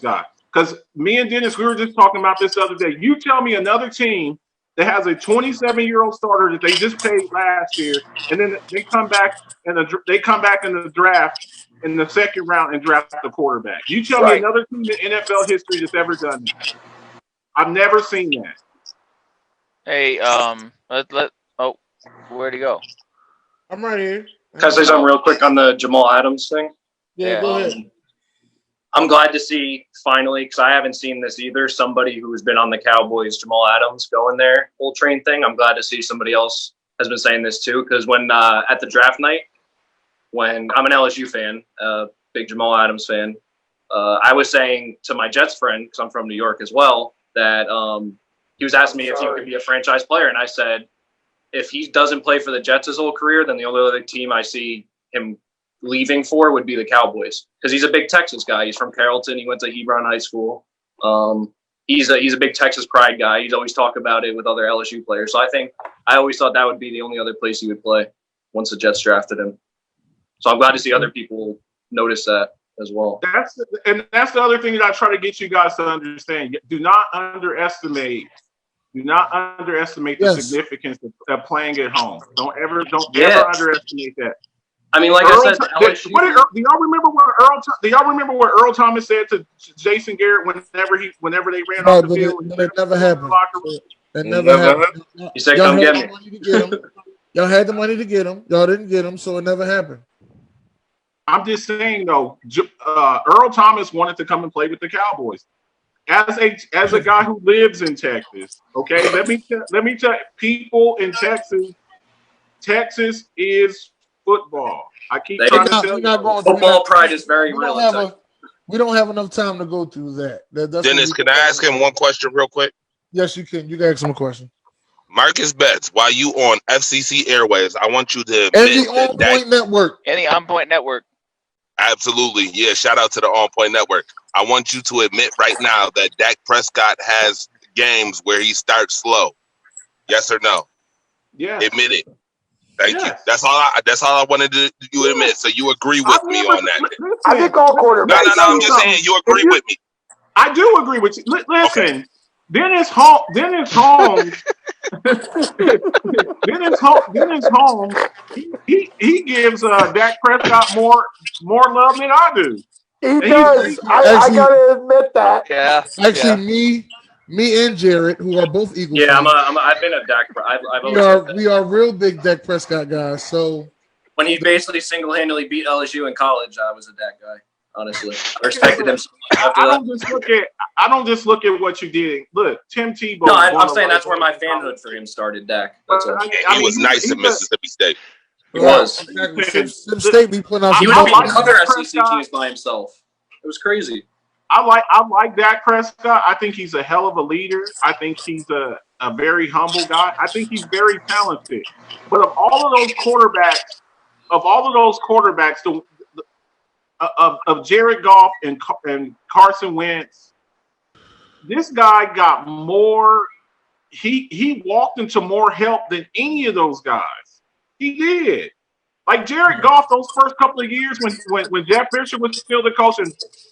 guy. Because me and Dennis, we were just talking about this the other day. You tell me another team that has a 27-year-old starter that they just paid last year, and then they come back in the draft in the second round and draft the quarterback. You tell me another team in NFL history that's ever done that. I've never seen that. Hey, where'd he go? I'm right here. Can I say something real quick on the Jamal Adams thing? Yeah, go ahead. I'm glad to see finally, because I haven't seen this either, somebody who's been on the Cowboys, Jamal Adams, going there, whole train thing. I'm glad to see somebody else has been saying this too, because when at the draft night, when I'm an LSU fan, big Jamal Adams fan, I was saying to my Jets friend, because I'm from New York as well, that he was asking me if he could be a franchise player, and I said, if he doesn't play for the Jets his whole career, then the only other team I see him leaving for would be the Cowboys, because he's a big Texas guy. He's from Carrollton. He went to Hebron High School. He's a big Texas pride guy. He's always talked about it with other LSU players. So I always thought that would be the only other place he would play once the Jets drafted him. So I'm glad to see other people notice that as well. That's the other thing that I try to get you guys to understand. Do not underestimate the significance of playing at home. Don't ever underestimate that. I mean, like I said, LSU. Do y'all remember what Earl Thomas said to Jason Garrett whenever they ran off the field? It never happened. It never happened. He said, "Come get me." Y'all had the money to get him. Y'all didn't get him, so it never happened. I'm just saying though, Earl Thomas wanted to come and play with the Cowboys. As a guy who lives in Texas, okay, let me tell people in Texas is football. I keep trying to tell you. Football pride is very real. We don't have enough time to go through that. Dennis, can I ask him one question real quick? Yes, you can. You can ask him a question. Marcus Betts, while you on FCC Airwaves, I want you to and the OnPoint Network. And the OnPoint Network. Absolutely. Yeah, shout out to the OnPoint Network. I want you to admit right now that Dak Prescott has games where he starts slow. Yes or no? Yeah. Admit it. Thank you. That's all I wanted to you admit. So you agree with me on that. I think all quarterbacks. No, I'm just saying you agree with me. I do agree with you. Listen, okay. Dennis Holmes. He gives Dak Prescott more love than I do. He does. I gotta admit that. Yeah. Actually, me and Jared, who are both Eagles. Yeah, I've been a Dak. We are real big Dak Prescott guys. So when he basically single-handedly beat LSU in college, I was a Dak guy. Honestly, I respected him so much. I don't just look at what you did. Look, Tim Tebow. No, I'm saying that's where my fanhood for him started. Dak. That's all. He was nice at Mississippi State. He was. Sim State be putting out. He would beat other SEC teams by himself. It was crazy. I like Dak Prescott. I think he's a hell of a leader. I think he's a very humble guy. I think he's very talented. But of all of those quarterbacks, of Jared Goff and Carson Wentz, this guy got more. He walked into more help than any of those guys. He did. Like Jared Goff, those first couple of years when Jeff Fisher was still the coach,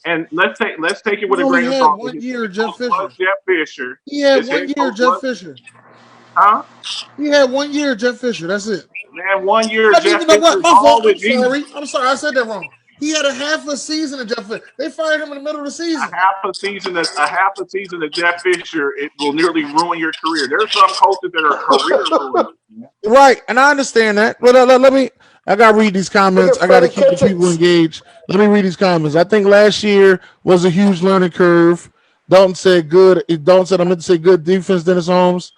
and let's take it with a grain of salt. 1 year, Jeff Fisher. Jeff Fisher. He had 1 year, Jeff Fisher. Huh? He had 1 year, Jeff Fisher. That's it. Man, 1 year, Jeff Fisher. I'm sorry, I said that wrong. He had a half a season of Jeff Fisher. They fired him in the middle of the season. A half a season of Jeff Fisher, it will nearly ruin your career. There's some coaches that are career ruiners. Right, and I understand that. But let me. I gotta read these comments. I gotta keep the people engaged. Let me read these comments. I think last year was a huge learning curve. Dalton said good. Dalton said I meant to say good defense, Dennis Holmes.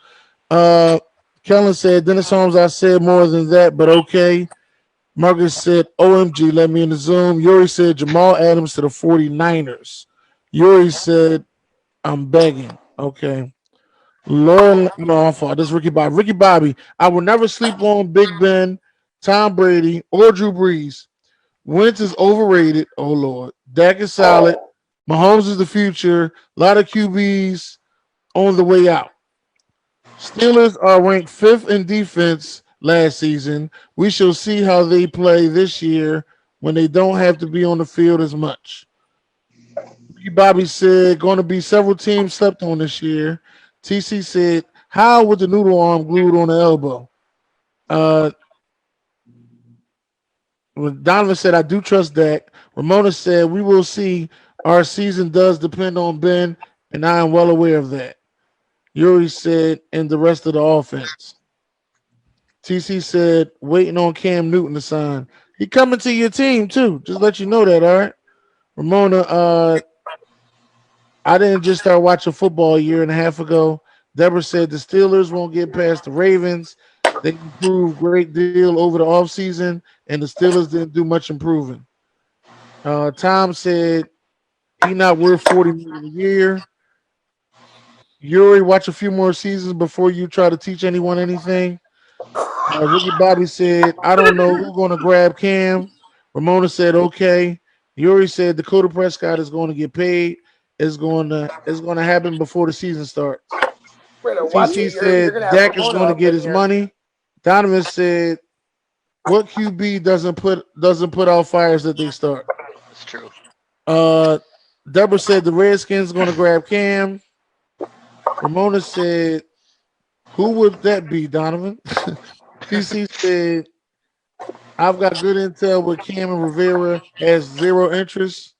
Uh, Kellen said Dennis Holmes. I said more than that, but okay. Marcus said OMG, let me in the Zoom. Yuri said Jamal Adams to the 49ers. Yuri said I'm begging. Okay. Lauren, no, I'm fault. This is Ricky Bobby. Ricky Bobby, I will never sleep on Big Ben, Tom Brady, or Drew Brees. Wentz is overrated. Oh Lord. Dak is solid. Mahomes is the future. A lot of QBs on the way out. Steelers are ranked fifth in defense last season. We shall see how they play this year when they don't have to be on the field as much. Ricky Bobby said going to be several teams slept on this year. TC said, how with the noodle arm glued on the elbow? Uh, Donovan said, I do trust Dak. Ramona said, we will see. Our season does depend on Ben, and I am well aware of that. Yuri said, and the rest of the offense. TC said, waiting on Cam Newton to sign. He coming to your team, too. Just let you know that, all right? Ramona, I didn't just start watching football a year and a half ago. Deborah said the Steelers won't get past the Ravens. They improved great deal over the offseason, and the Steelers didn't do much improving. Tom said he not worth 40 million a year. Yuri, watch a few more seasons before you try to teach anyone anything. Ricky Bobby said, I don't know who's going to grab Cam. Ramona said, okay. Yuri said Dakota Prescott is going to get paid. It's going to happen before the season starts. Better watch TC it. You're said gonna have Dak is Ramona going to up get in his here. money. Donovan said, what QB doesn't put out fires that they start? That's true. Uh, Deborah said the Redskins are going to grab Cam. Ramona said, who would that be, Donovan? TC said, I've got good intel with Cam and Rivera has zero interest.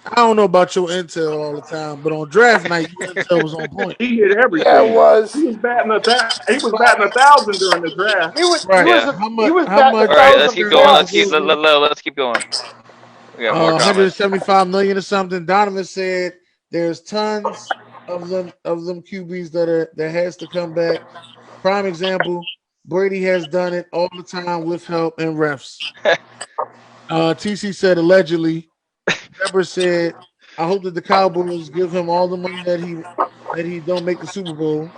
I don't know about your intel all the time, but on draft night, your intel was on point. He hit Yeah, it everything. was. He was batting 1,000 during the draft. He Right. was Yeah. a, How he much? was How batting a All much? right, How let's thousand keep much going. before. eligibility? Let's keep going. We got more comments. 175 million or something. Donovan said there's tons of them QBs that has to come back. Prime example, Brady has done it all the time with help and refs. TC said allegedly. Deborah said, I hope that the Cowboys give him all the money that he don't make the Super Bowl.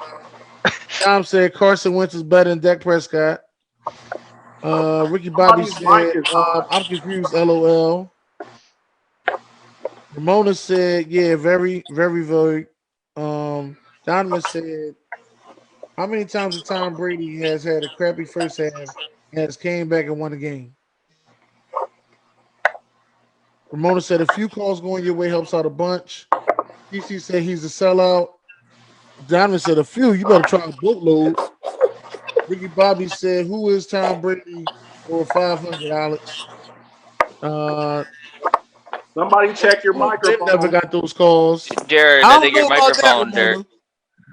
Tom said Carson Wentz is better than Dak Prescott. Ricky Bobby Somebody's mic said, is hot. I'm confused, LOL. Ramona said, yeah, very, very, very. Donovan said, how many times has Tom Brady has had a crappy first half and has came back and won a game? Ramona said, a few calls going your way helps out a bunch. TC said he's a sellout. Donovan said, a few, you better try a boatload. Ricky Bobby said, who is Tom Brady for 500, Alex? Uh, Somebody check your Ben never microphone. got those calls. Jared, I I don't think your know about that, microphone, Jared.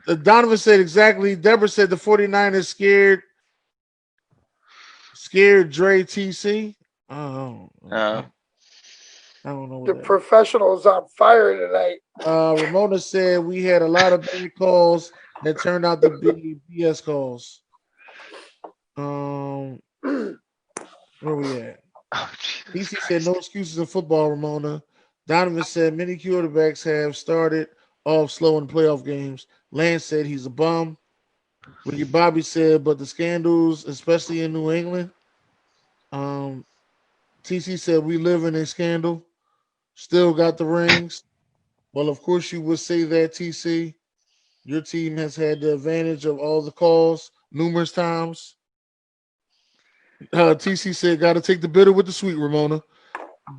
Ramona. Donovan said exactly. Deborah said the 49ers scared Dre TC. Oh, Uh, I don't know what The that is. professional's on fire tonight. Ramona said we had a lot of bad calls that turned out to be BS calls. Where we at? oh, Jesus DC said no Christ. excuses in football, Ramona. Donovan said many quarterbacks have started off slow in playoff games. Lance said he's a bum. Ricky Bobby said, but the scandals, especially in New England. Um, TC said we live in a scandal. Still got the rings. Well, of course you would say that, TC. Your team has had the advantage of all the calls numerous times. TC said, got to take the bitter with the sweet, Ramona.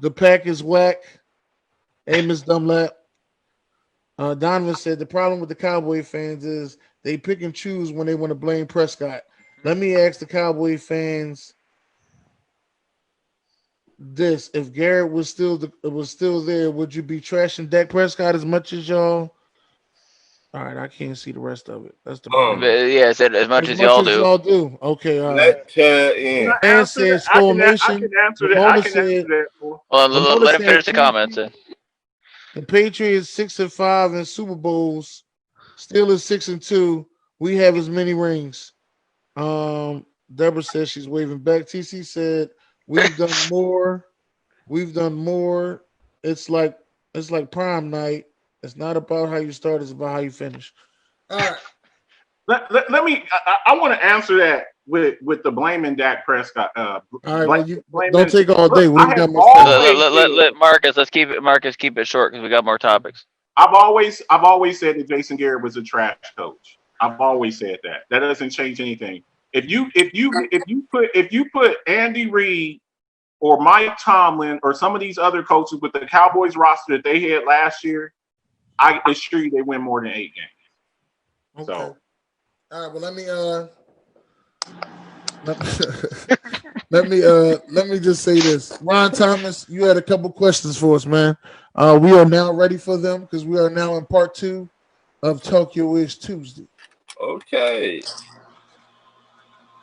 The pack is whack. Hey, Miss Dunlap. Donovan said the problem with the Cowboy fans is they pick and choose when they want to blame Prescott. Let me ask the Cowboy fans this: if Garrett was still there, would you be trashing Dak Prescott as much as y'all? All right, I can't see the rest of it. That's the But Um, problem. yeah, I said as much As as much y'all as do. y'all do. Okay, all right. let Chad Can in. I And answer that? said Skull I can Nation. answer that. I Ramona can answer said that. For Well, Ramona let him said finish the comments. TC. The Patriots 6-5 in Super Bowls. Steelers 6-2. We have as many rings. Deborah says she's waving back. TC said we've done more. We've done more. It's like prime night. It's not about how you start. It's about how you finish. All right. Let me. I want to answer that with the blaming Dak Prescott. All right. Blaming, Well, you don't take all day. We I ain't have got much time. always Let Marcus. Let's keep it short because we got more topics. I've always said that Jason Garrett was a trash coach. I've always said that. That doesn't change anything. If you put Andy Reid or Mike Tomlin or some of these other coaches with the Cowboys roster that they had last year, I assure you they win more than 8 games. Okay. So, all right. Well, let me just say this. Ron Thomas, you had a couple questions for us, man. We are now ready for them because we are now in part 2 of Tokyo is Tuesday. Okay.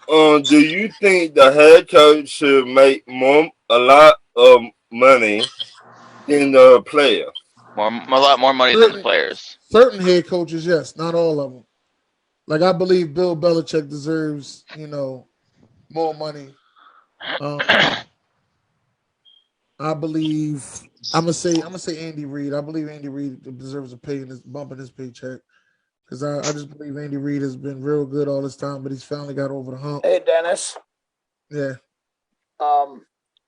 Do you think the head coach should make a lot of money than the player? A lot more money than the players. Certain head coaches, yes, not all of them. Like I believe Bill Belichick deserves, more money. I believe I'm gonna say Andy Reid. I believe Andy Reid deserves a bump in his paycheck because I just believe Andy Reid has been real good all this time, but he's finally got over the hump. Hey, Dennis. Yeah. On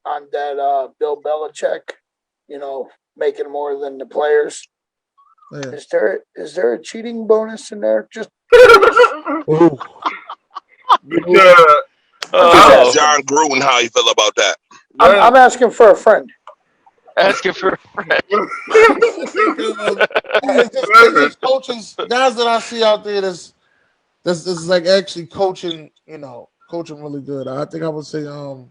that Bill Belichick, making more than the players. Yeah. Is there a cheating bonus in there? Just Ooh. Because Ask John Gruden how you feel about that. I'm asking for a friend. Asking for a friend. It's just coaches, guys that I see out there that's like actually coaching, coaching really good. I think I would say another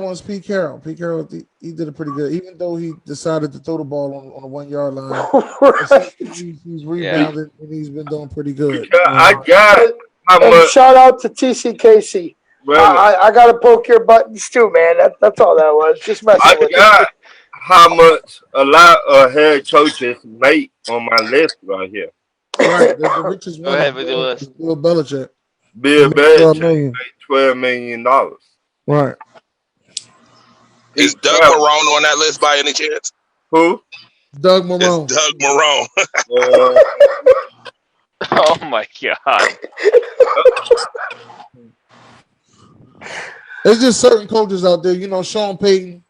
one is Pete Carroll. Pete Carroll, he did it pretty good, even though he decided to throw the ball on the 1 yard line. Right. He's rebounded and he's been doing pretty good. I got how And much. shout out to TCKC. I got to poke your buttons too, man. That's all that was. Just messing I with you. got how much a lot of head coaches make on my list right here. Right, the richest Go one ahead with your is list. Bill Belichick. Bill He made $12 Belichick million. made $12 million. Right. Is Doug Marone on that list by any chance? Who? Doug It's Marone. Doug Marone. Oh my god. There's just certain coaches out there. Sean Payton,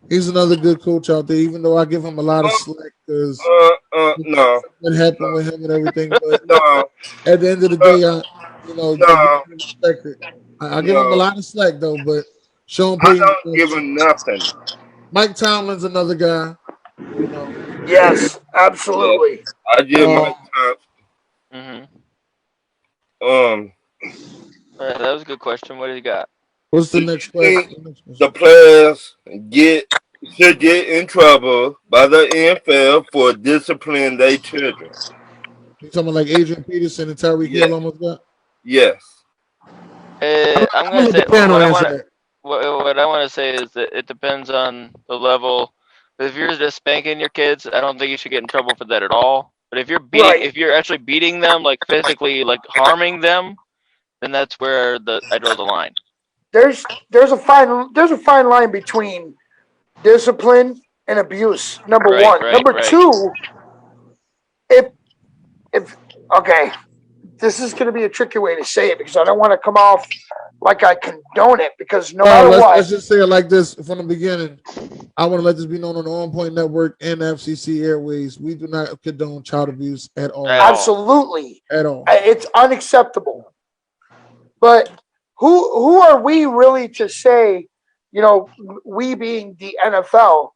he's another good coach out there, even though I give him a lot of slack because no. what happened with him and everything. But No. at the end of the day, you No. respect it. I give him a lot of slack though, but Sean I Payton, don't give him nothing. Mike Tomlin's another guy. Yes, absolutely. I give Mike Mm-hmm. Tomlin. That was a good question. What do you got? What's the next question? The players should get in trouble by the NFL for disciplining their children. You talking about like Adrian Peterson and Tyreek Hill almost got? Yes. I'm gonna say what I want to say is that it depends on the level. If you're just spanking your kids, I don't think you should get in trouble for that at all. But if you're actually beating them, like physically, like harming them, then that's where I draw the line. There's a fine line between discipline and abuse. Number one. Number two, if okay, this is going to be a tricky way to say it because I don't want to come off like I condone it because no matter what. Let's just say it like this from the beginning. I want to let this be known on the OnPoint Network and FCC Airways. We do not condone child abuse at all. Absolutely. At all. It's unacceptable. But who are we really to say, we being the NFL,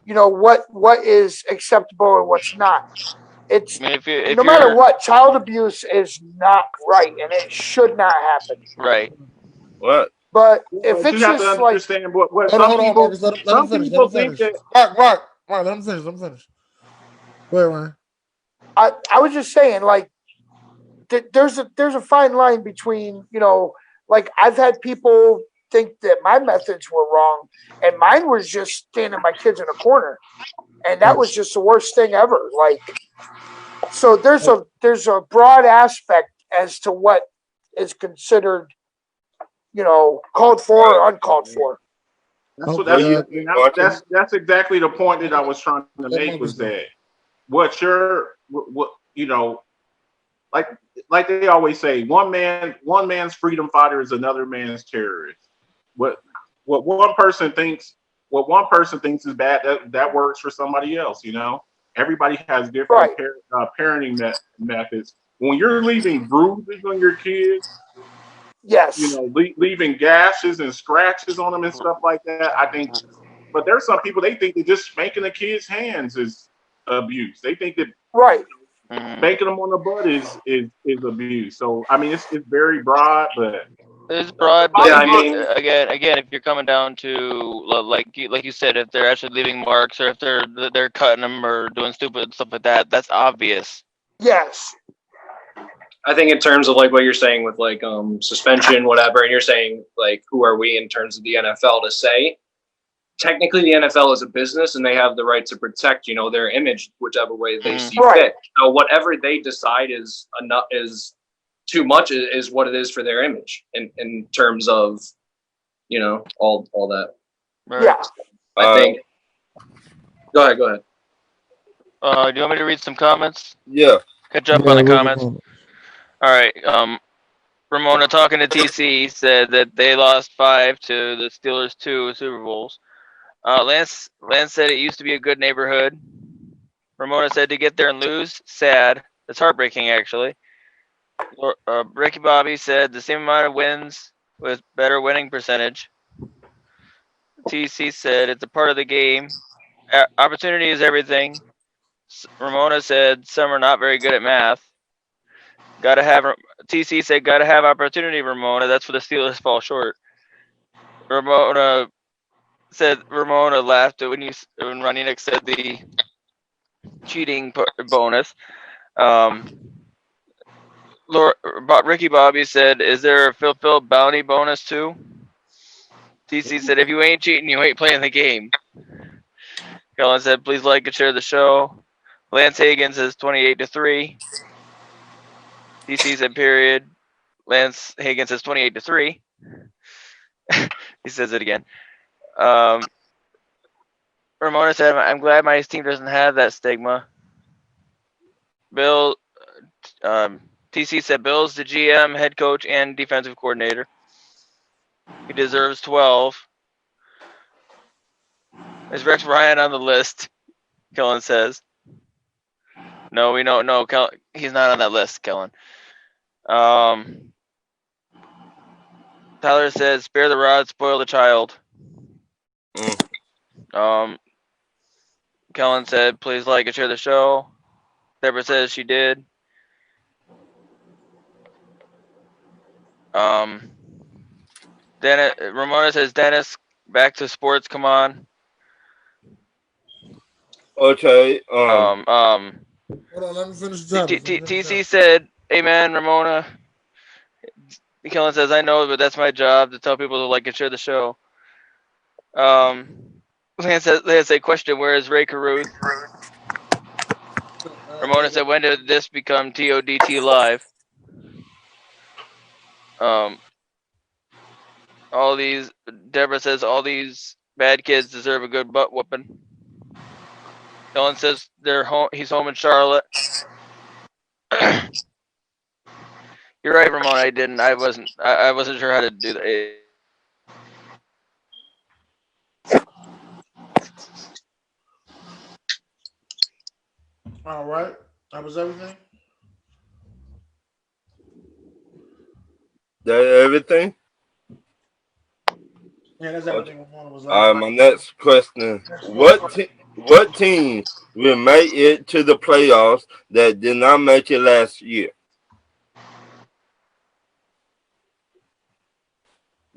what is acceptable and what's not? It's no matter what, child abuse is not right and it should not happen. Right. What? But if it's you have just to understand what some people think that. Right, let him finish. Go ahead, Ryan. I was just saying, like, there's a fine line between, like I've had people think that my methods were wrong, and mine was just standing my kids in a corner, and that was just the worst thing ever. Like, so there's a broad aspect as to what is considered, called for or uncalled for. That's exactly the point that I was trying to make, was that what like they always say, one man's freedom fighter is another man's terrorist. What one person thinks is bad, that works for somebody else. Everybody has different parenting methods. When you're leaving bruises on your kids, yes, leaving gashes and scratches on them and stuff like that, I think. But there's some people, they think that just spanking the kids' hands is abuse. They think that spanking them on the butt is abuse. So I mean, it's very broad, but it's broad. But again, if you're coming down to like you said, if they're actually leaving marks, or if they're cutting them or doing stupid stuff like that, that's obvious. Yes. I think in terms of like what you're saying with like suspension, whatever, and you're saying like who are we in terms of the NFL to say? Technically, the NFL is a business, and they have the right to protect, their image whichever way they see fit. So whatever they decide is enough, is too much, is what it is for their image in terms of, all that. Right. Yeah. I think. Go ahead. Do you want me to read some comments? Yeah. Catch up on the comments. All right. Ramona, talking to TC, said that they lost 5 to the Steelers 2 Super Bowls. Lance said it used to be a good neighborhood. Ramona said to get there and lose, sad. It's heartbreaking, actually. Ricky Bobby said the same amount of wins with better winning percentage. TC said it's a part of the game. Opportunity is everything. Ramona said some are not very good at math. TC said gotta have opportunity, Ramona. That's where the Steelers fall short. Ramona laughed when Roninick said the cheating bonus. Ricky Bobby said, "Is there a Phil bounty bonus too?" TC said, "If you ain't cheating, you ain't playing the game." Kellen said, "Please like and share the show." Lance Hagen says 28-3. TC said, "Period." Lance Hagen says 28-3. He says it again. Ramona said, "I'm glad my team doesn't have that stigma." TC said, "Bill's the GM, head coach, and defensive coordinator. He deserves 12. Is Rex Ryan on the list?" Kellen says. No, we don't know. He's not on that list, Kellen. Tyler says, "Spare the rod, spoil the child." Kellen said, "Please like and share the show." Deborah says she did. Ramona says, "Dennis, back to sports. Come on." Okay. Hold on, let me finish the topic. TC said, "Amen, Ramona." Kellen says, "I know, but that's my job to tell people to like and share the show." Lance says, a question, where is Ray Caruth? Ramona said, "When did this become TODT Live?" Deborah says, "All these bad kids deserve a good butt whooping." Kellen says he's home in Charlotte. You're right, Ramona. I wasn't sure how to do that. All right. That was everything? That everything? Yeah, that's everything. My next question. What team will make it to the playoffs that did not make it last year?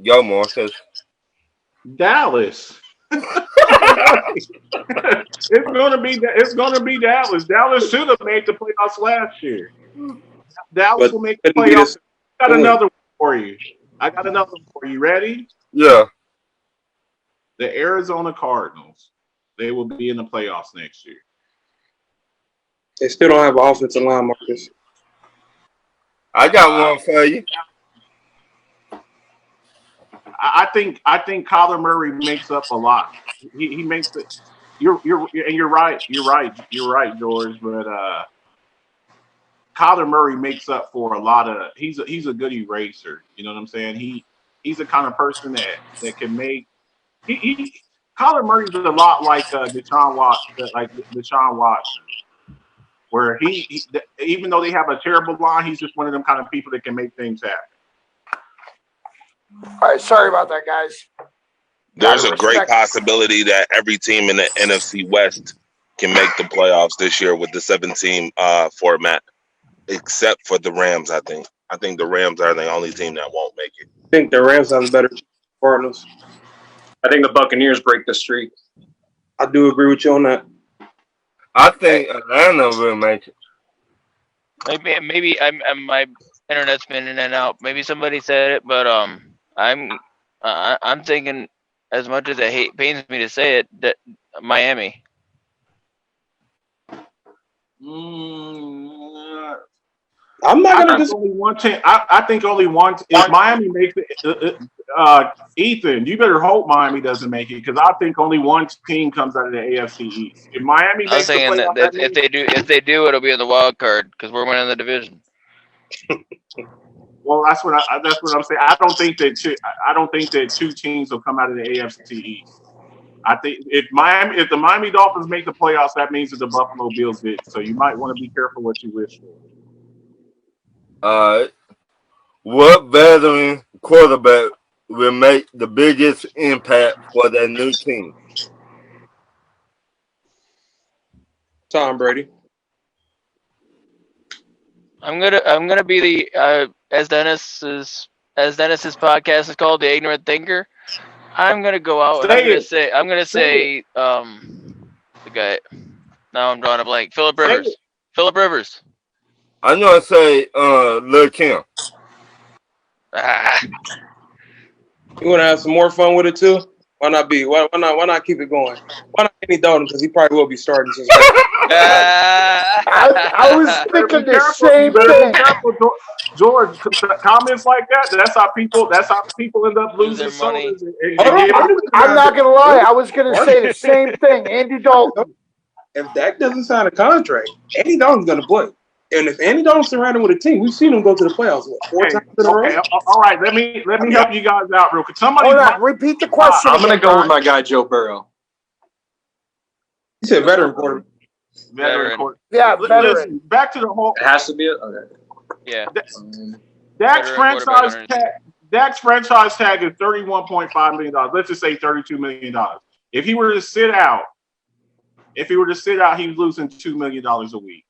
Go, Marcus. Dallas. It's gonna be Dallas. Dallas should have made the playoffs last year. Dallas will make the playoffs. Got another one for you. I got another one for you. Ready? Yeah. The Arizona Cardinals. They will be in the playoffs next year. They still don't have an offensive line, Marcus. I got one for you. I think Kyler Murray makes up a lot. He makes it. You're right. You're right, George. But Kyler Murray makes up for a lot of. He's a good eraser. You know what I'm saying? He's the kind of person that can make. Kyler Murray's a lot like Deshaun Watson, where he even though they have a terrible line, he's just one of them kind of people that can make things happen. All right, sorry about that, guys. There's a great possibility that every team in the NFC West can make the playoffs this year with the 7-team format, except for the Rams. I think the Rams are the only team that won't make it. I think the Rams have a better Cardinals. I think the Buccaneers break the streak. I do agree with you on that. I think Atlanta will make it. Maybe my internet's been in and out. Maybe somebody said it, but I'm thinking, as much as it pains me to say it, that Miami. I'm not going to only one team. I think only one. If Miami makes it, Ethan, you better hope Miami doesn't make it, because I think only one team comes out of the AFC East. If Miami makes the playoffs, that if they do, it'll be in the wild card because we're winning the division. Well, that's what I'm saying. I don't think that two teams will come out of the AFC East. I think if the Miami Dolphins make the playoffs, that means that the Buffalo Bills did. So you might want to be careful what you wish for. What veteran quarterback will make the biggest impact for their new team? Tom Brady. I'm gonna be the as Dennis's podcast is called, the ignorant thinker. I'm gonna go out and I'm gonna say the guy. Now I'm drawing a blank. Philip Rivers. Philip Rivers. I'm gonna say Lil Kim. You want to have some more fun with it too? Why not be? Why not keep it going? Why not Andy Dalton? Because he probably will be starting. I was thinking the same thing. George, comments like that. That's how people end up losing money. I'm not gonna lie. I was gonna say the same thing. Andy Dalton. If Dak doesn't sign a contract, Andy Dalton's gonna play. And if Andy Dalton's surrounded with a team, we've seen him go to the playoffs 4 times in a row. All right, let me help you guys out real quick. Hold on, repeat the question. I'm gonna go with my guy Joe Burrow. You said veteran quarterback. Veteran. Yeah, veteran. Listen, back to the whole. It has to be it. Okay. Yeah. Dak's franchise tag is $31.5 million. Let's just say $32 million. If he were to sit out, he's losing $2 million a week.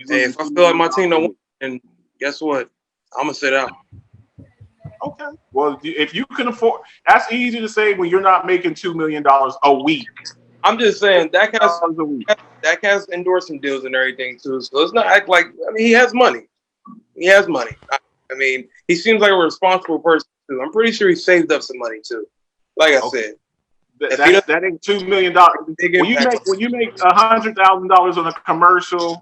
Hey, if I feel like my team don't win, and guess what? I'm gonna sit out. Okay. Well, if you can afford, that's easy to say when you're not making $2 million a week. I'm just saying Dak has endorsement deals and everything too. So let's not act like he has money. He has money. I mean, he seems like a responsible person too. I'm pretty sure he saved up some money too. Like I said. That ain't $2 million. When you make $100,000 on a commercial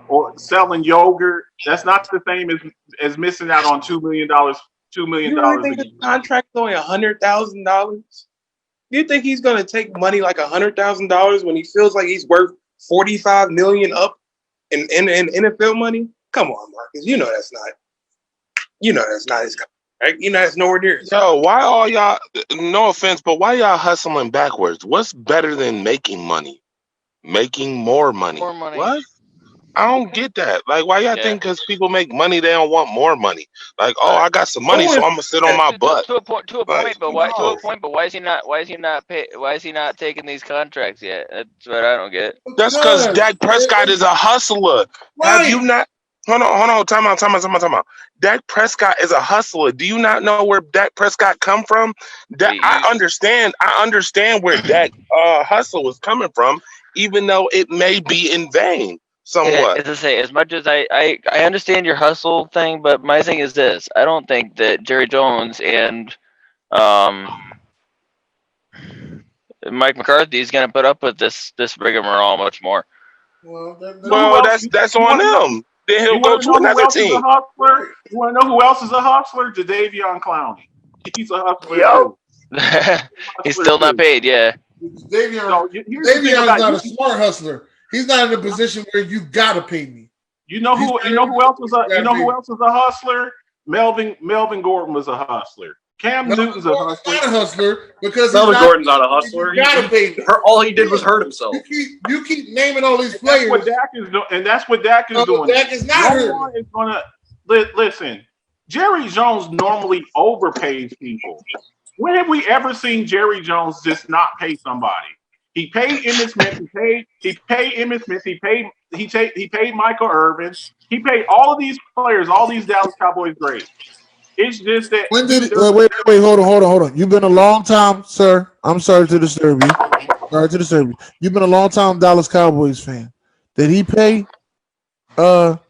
or selling yogurt, that's not the same as missing out on $2 million. $2 million. You really think the contract is only $100,000? Do you think he's going to take money like $100,000 when he feels like he's worth $45 million up in NFL money? Come on, Marcus. You know that's not his contract. You know that's nowhere near. Yo, why all y'all? No offense, but why y'all hustling backwards? What's better than making money? Making more money. More money. What? I don't get that. Like, why y'all think because people make money, they don't want more money? Like, oh, I got some money, so I'm gonna sit on my butt. To a point, but why is he not taking these contracts yet? That's what I don't get. That's because Dak Prescott is a hustler. Right. Have you not? Hold on. Time out. Dak Prescott is a hustler. Do you not know where Dak Prescott come from? I understand where Dak hustle was coming from, even though it may be in vain. somewhat. As I say, as much as I understand your hustle thing, but my thing is this: I don't think that Jerry Jones and Mike McCarthy is going to put up with this rigmarole much more. Well, Well, that's on them. Then he'll go to another team. You want to know who else is a hustler? Jadeveon Clowney. He's a hustler Yo. too. He's still not paid. Yeah. Davion So here's the thing is about not a smart hustler. He's not in a position where you gotta pay me. You know who else is a hustler? Melvin Gordon was a hustler. Cam Newton's a hustler. Not a hustler because Melvin Gordon's not a hustler. You gotta pay me. All he did was hurt himself. You keep naming all these players. That's what Dak is doing. Dak is not no one is gonna listen. Jerry Jones normally overpays people. When have we ever seen Jerry Jones just not pay somebody? He paid Emmitt Smith. He paid Emmitt Smith. He paid Michael Irvin. He paid all of these players, all these Dallas Cowboys great. It's just that. When did wait, hold on. You've been a long time, sir. I'm sorry to disturb you. You've been a long time Dallas Cowboys fan. Did he pay Emmitt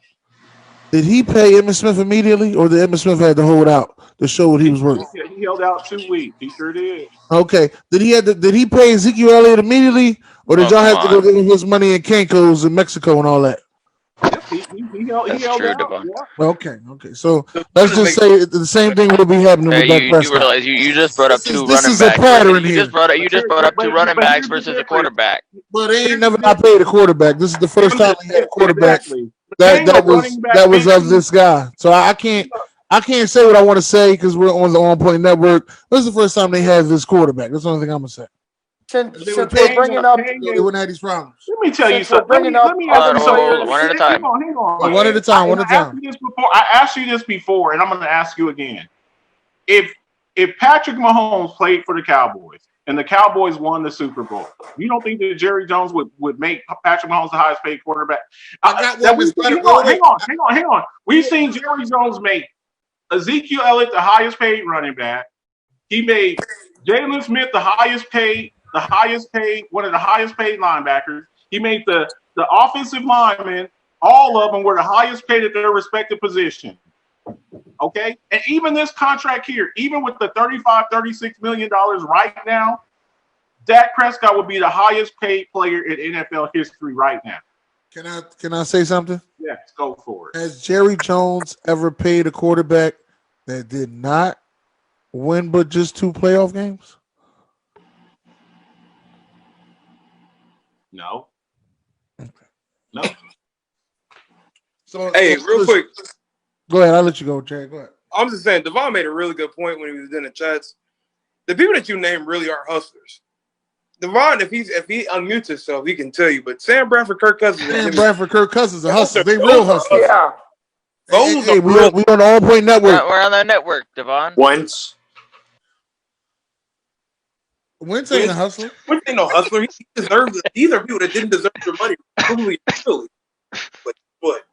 Smith immediately, or did Emmitt Smith had to hold out to show what he was worth? He held out 2 weeks. He sure did. Okay. Did he pay Ezekiel Elliott immediely, or did y'all have to go give him his money in Cancos in Mexico and all that? He held out. Yeah. Okay. So let's just say the same thing will be happening with Dak Prescott. You realize you just brought up two running backs. This is a pattern here. You just brought up two running backs versus a quarterback. But they ain't never not paid a quarterback. This is the first time he had a quarterback that was of this guy. So I can't say what I want to say because we're on the OnPoint network. This is the first time they had this quarterback. That's the only thing I'm gonna say. Since we're bringing up, they wouldn't have these problems. Let me tell you something. Let me ask you one at a time. Hang on. One at a time. I asked you this before, and I'm going to ask you again. If Patrick Mahomes played for the Cowboys and the Cowboys won the Super Bowl, you don't think that Jerry Jones would make Patrick Mahomes the highest paid quarterback? Hang on. We've seen Jerry Jones make Ezekiel Elliott the highest paid running back. He made Jalen Smith the highest paid, one of the highest paid linebackers. He made the offensive linemen, all of them were the highest paid at their respective position. Okay? And even this contract here, even with the $36 million right now, Dak Prescott would be the highest paid player in NFL history right now. Can I say something? Yes, go for it. Has Jerry Jones ever paid a quarterback that did not win but just 2 playoff games? No. No. So, hey, real quick. Go ahead. I'll let you go, Jay. Go ahead. I'm just saying, Devon made a really good point when he was in the chats. The people that you name really are hustlers. Devon, if he unmutes himself, he can tell you. But Sam Bradford, Kirk Cousins, are hustlers. They real hustlers. Yeah. Hey, we on the OnPoint network. We're on that network, Devon. Wentz ain't a hustler. Wentz ain't no hustler. He deserves it. These are people that didn't deserve their money. Truly. But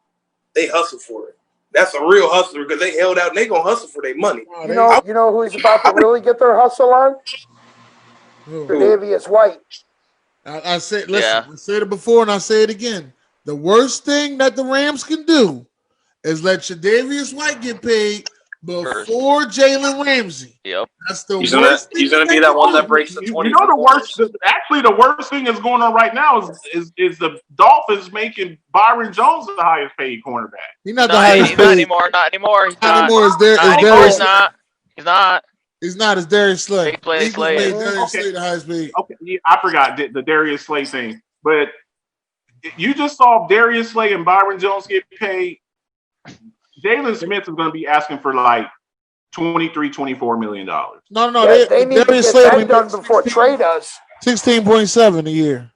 they hustle for it. That's a real hustler because they held out and they gonna hustle for their money. You know who's about to really get their hustle on? Tre'Davious White. I said, listen, I said it before and I say it again. The worst thing that the Rams can do is let Tre'Davious White get paid before Jalen Ramsey. Yep. That's the worst. He's gonna be that one that breaks the 20. You know the worst. Actually, the worst thing that's going on right now is the Dolphins making Byron Jones the highest paid cornerback. He's not the highest paid. Not anymore. He's not. He's not. He's not as Darius Slay. Darius Slay the highest paid. Okay, yeah, I forgot the Darius Slay thing, but you just saw Darius Slay and Byron Jones get paid. Jalen Smith is going to be asking for like $23-24 million. No. They need to get that done before Trey does. 16.7 a year.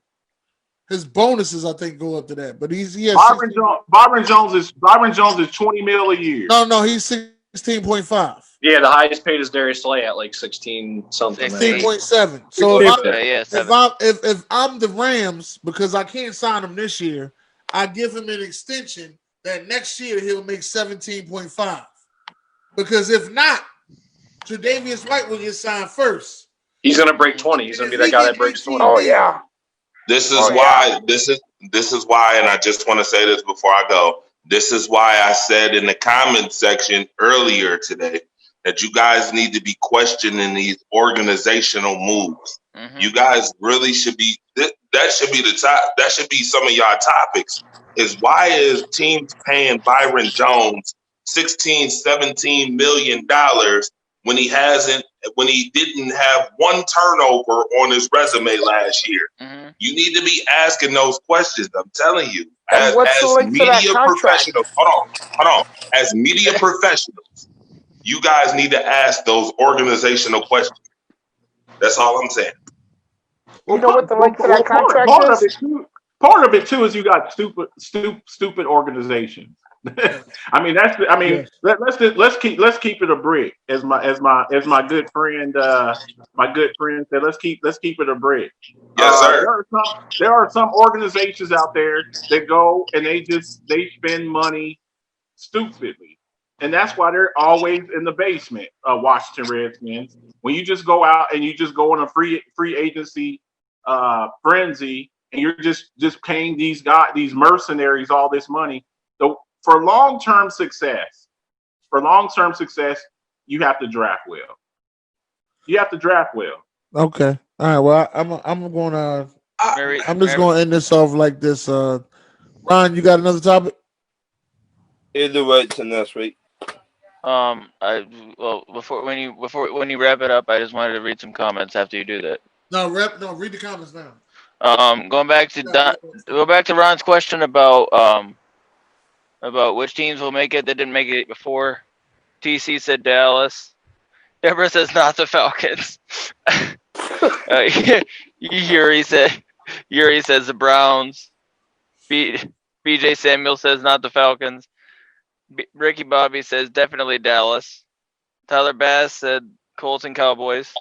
His bonuses, I think, go up to that. But he has Byron Jones is $20 million a year. No, he's 16.5. Yeah, the highest paid is Darius Slay at like 16 something. 16.7. So if I'm the Rams, because I can't sign him this year, I give him an extension that next year he'll make 17.5. Because if not, Tre'Davious White will get signed first. He's gonna break 20. He's gonna be that guy that breaks 20. Oh yeah. This is why this is why, and I just want to say this before I go. This is why I said in the comment section earlier today that you guys need to be questioning these organizational moves. Mm-hmm. You guys really should be. That should be the top. That should be some of y'all topics. Is why is teams paying Byron Jones $16-17 million when he didn't have one turnover on his resume last year? Mm-hmm. You need to be asking those questions. I'm telling you, And what's the as link to that media contract? professionals. Hold on. As media professionals, you guys need to ask those organizational questions. That's all I'm saying. You know what the link to that contract part is? Part of it too is you got stupid organizations. I mean Yes. let's keep it a brick, as my good friend said. Let's keep it a brick. Yes, sir. There are some organizations out there that go and they spend money stupidly, and that's why they're always in the basement. Washington Redskins. When you just go out and you just go on a free agency frenzy, and you're just paying these mercenaries all this money. So for long-term success, you have to draft well. Okay. All right. Well, I'm going to. I'm just going to end this off like this. Ron, you got another topic? Either way to next week. Before when you wrap it up, I just wanted to read some comments after you do that. No, read the comments now. Going back to Ron's question about which teams will make it that didn't make it before. TC said Dallas. Deborah says not the Falcons. Yuri says the Browns. BJ Samuel says not the Falcons. Ricky Bobby says definitely Dallas. Tyler Bass said Colts and Cowboys.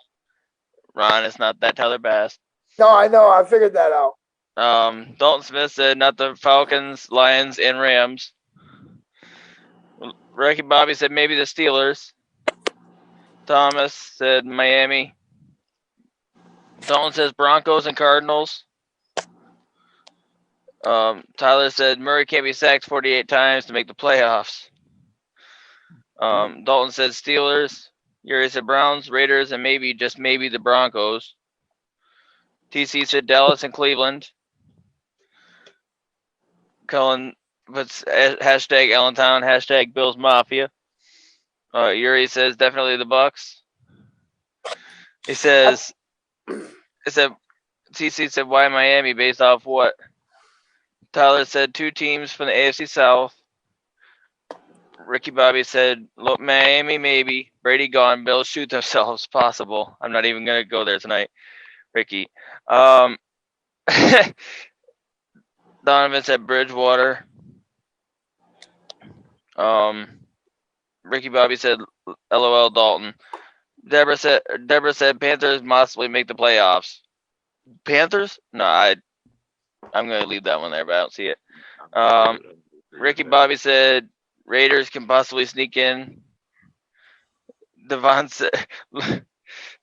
Ron, it's not that Tyler Bass. No, I know. I figured that out. Dalton Smith said not the Falcons, Lions, and Rams. Ricky Bobby said maybe the Steelers. Thomas said Miami. Dalton says Broncos and Cardinals. Tyler said Murray can't be sacked 48 times to make the playoffs. Dalton said Steelers. Yuri said Browns, Raiders, and maybe, just maybe, the Broncos. TC said Dallas and Cleveland. Cullen puts hashtag Allentown, hashtag Bills Mafia. Yuri says definitely the Bucks. He says, TC said why Miami based off what? Tyler said two teams from the AFC South. Ricky Bobby said Miami maybe. Brady gone. Bills shoot themselves. Possible. I'm not even gonna go there tonight. Ricky. Donovan said Bridgewater. Ricky Bobby said LOL Dalton. Deborah said Panthers possibly make the playoffs. Panthers? No, I'm gonna leave that one there, but I don't see it. Ricky Bobby said Raiders can possibly sneak in. Devon said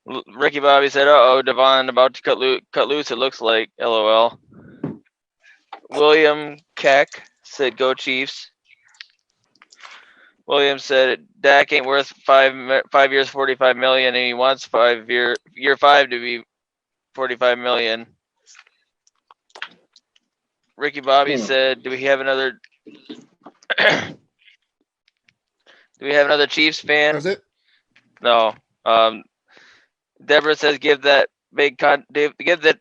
Ricky Bobby said, Devon about to cut loose, it looks like. LOL. William Keck said go Chiefs. William said Dak ain't worth 5 years, $45 million, and he wants year 5 to be $45 million. Ricky Bobby said, do we have another Chiefs fan? That's it? No. Deborah says give Dak that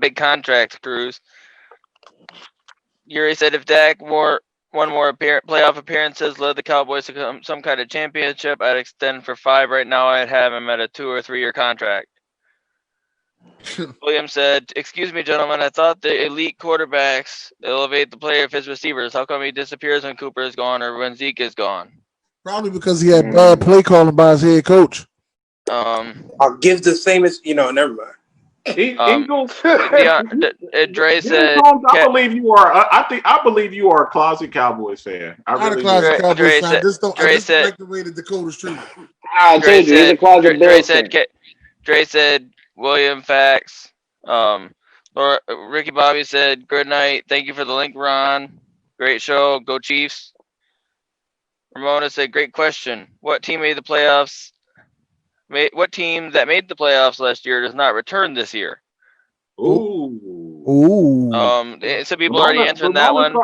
big contract, Cruz. Yuri said if Dak one more playoff appearances led the Cowboys to some kind of championship, I'd extend for 5 right now. I'd have him at a 2 or 3 year contract. William said, excuse me, gentlemen, I thought the elite quarterbacks elevate the player of his receivers. How come he disappears when Cooper is gone or when Zeke is gone? Probably because he had bad play calling by his head coach. I'll give the same as never mind. Eagles. Dre said, I believe you are. I believe you are a closet Cowboys fan. I'm not a closet Cowboys fan. I just don't like the way the Dakota's treated. I told you, he's a closet Bills fan. Dre said William facts. Or Ricky Bobby said, "Good night. Thank you for the link, Ron. Great show. Go Chiefs." Ramona said, "Great question. What team made the playoffs? What team that made the playoffs last year does not return this year?" Ooh. Some people already answered that one.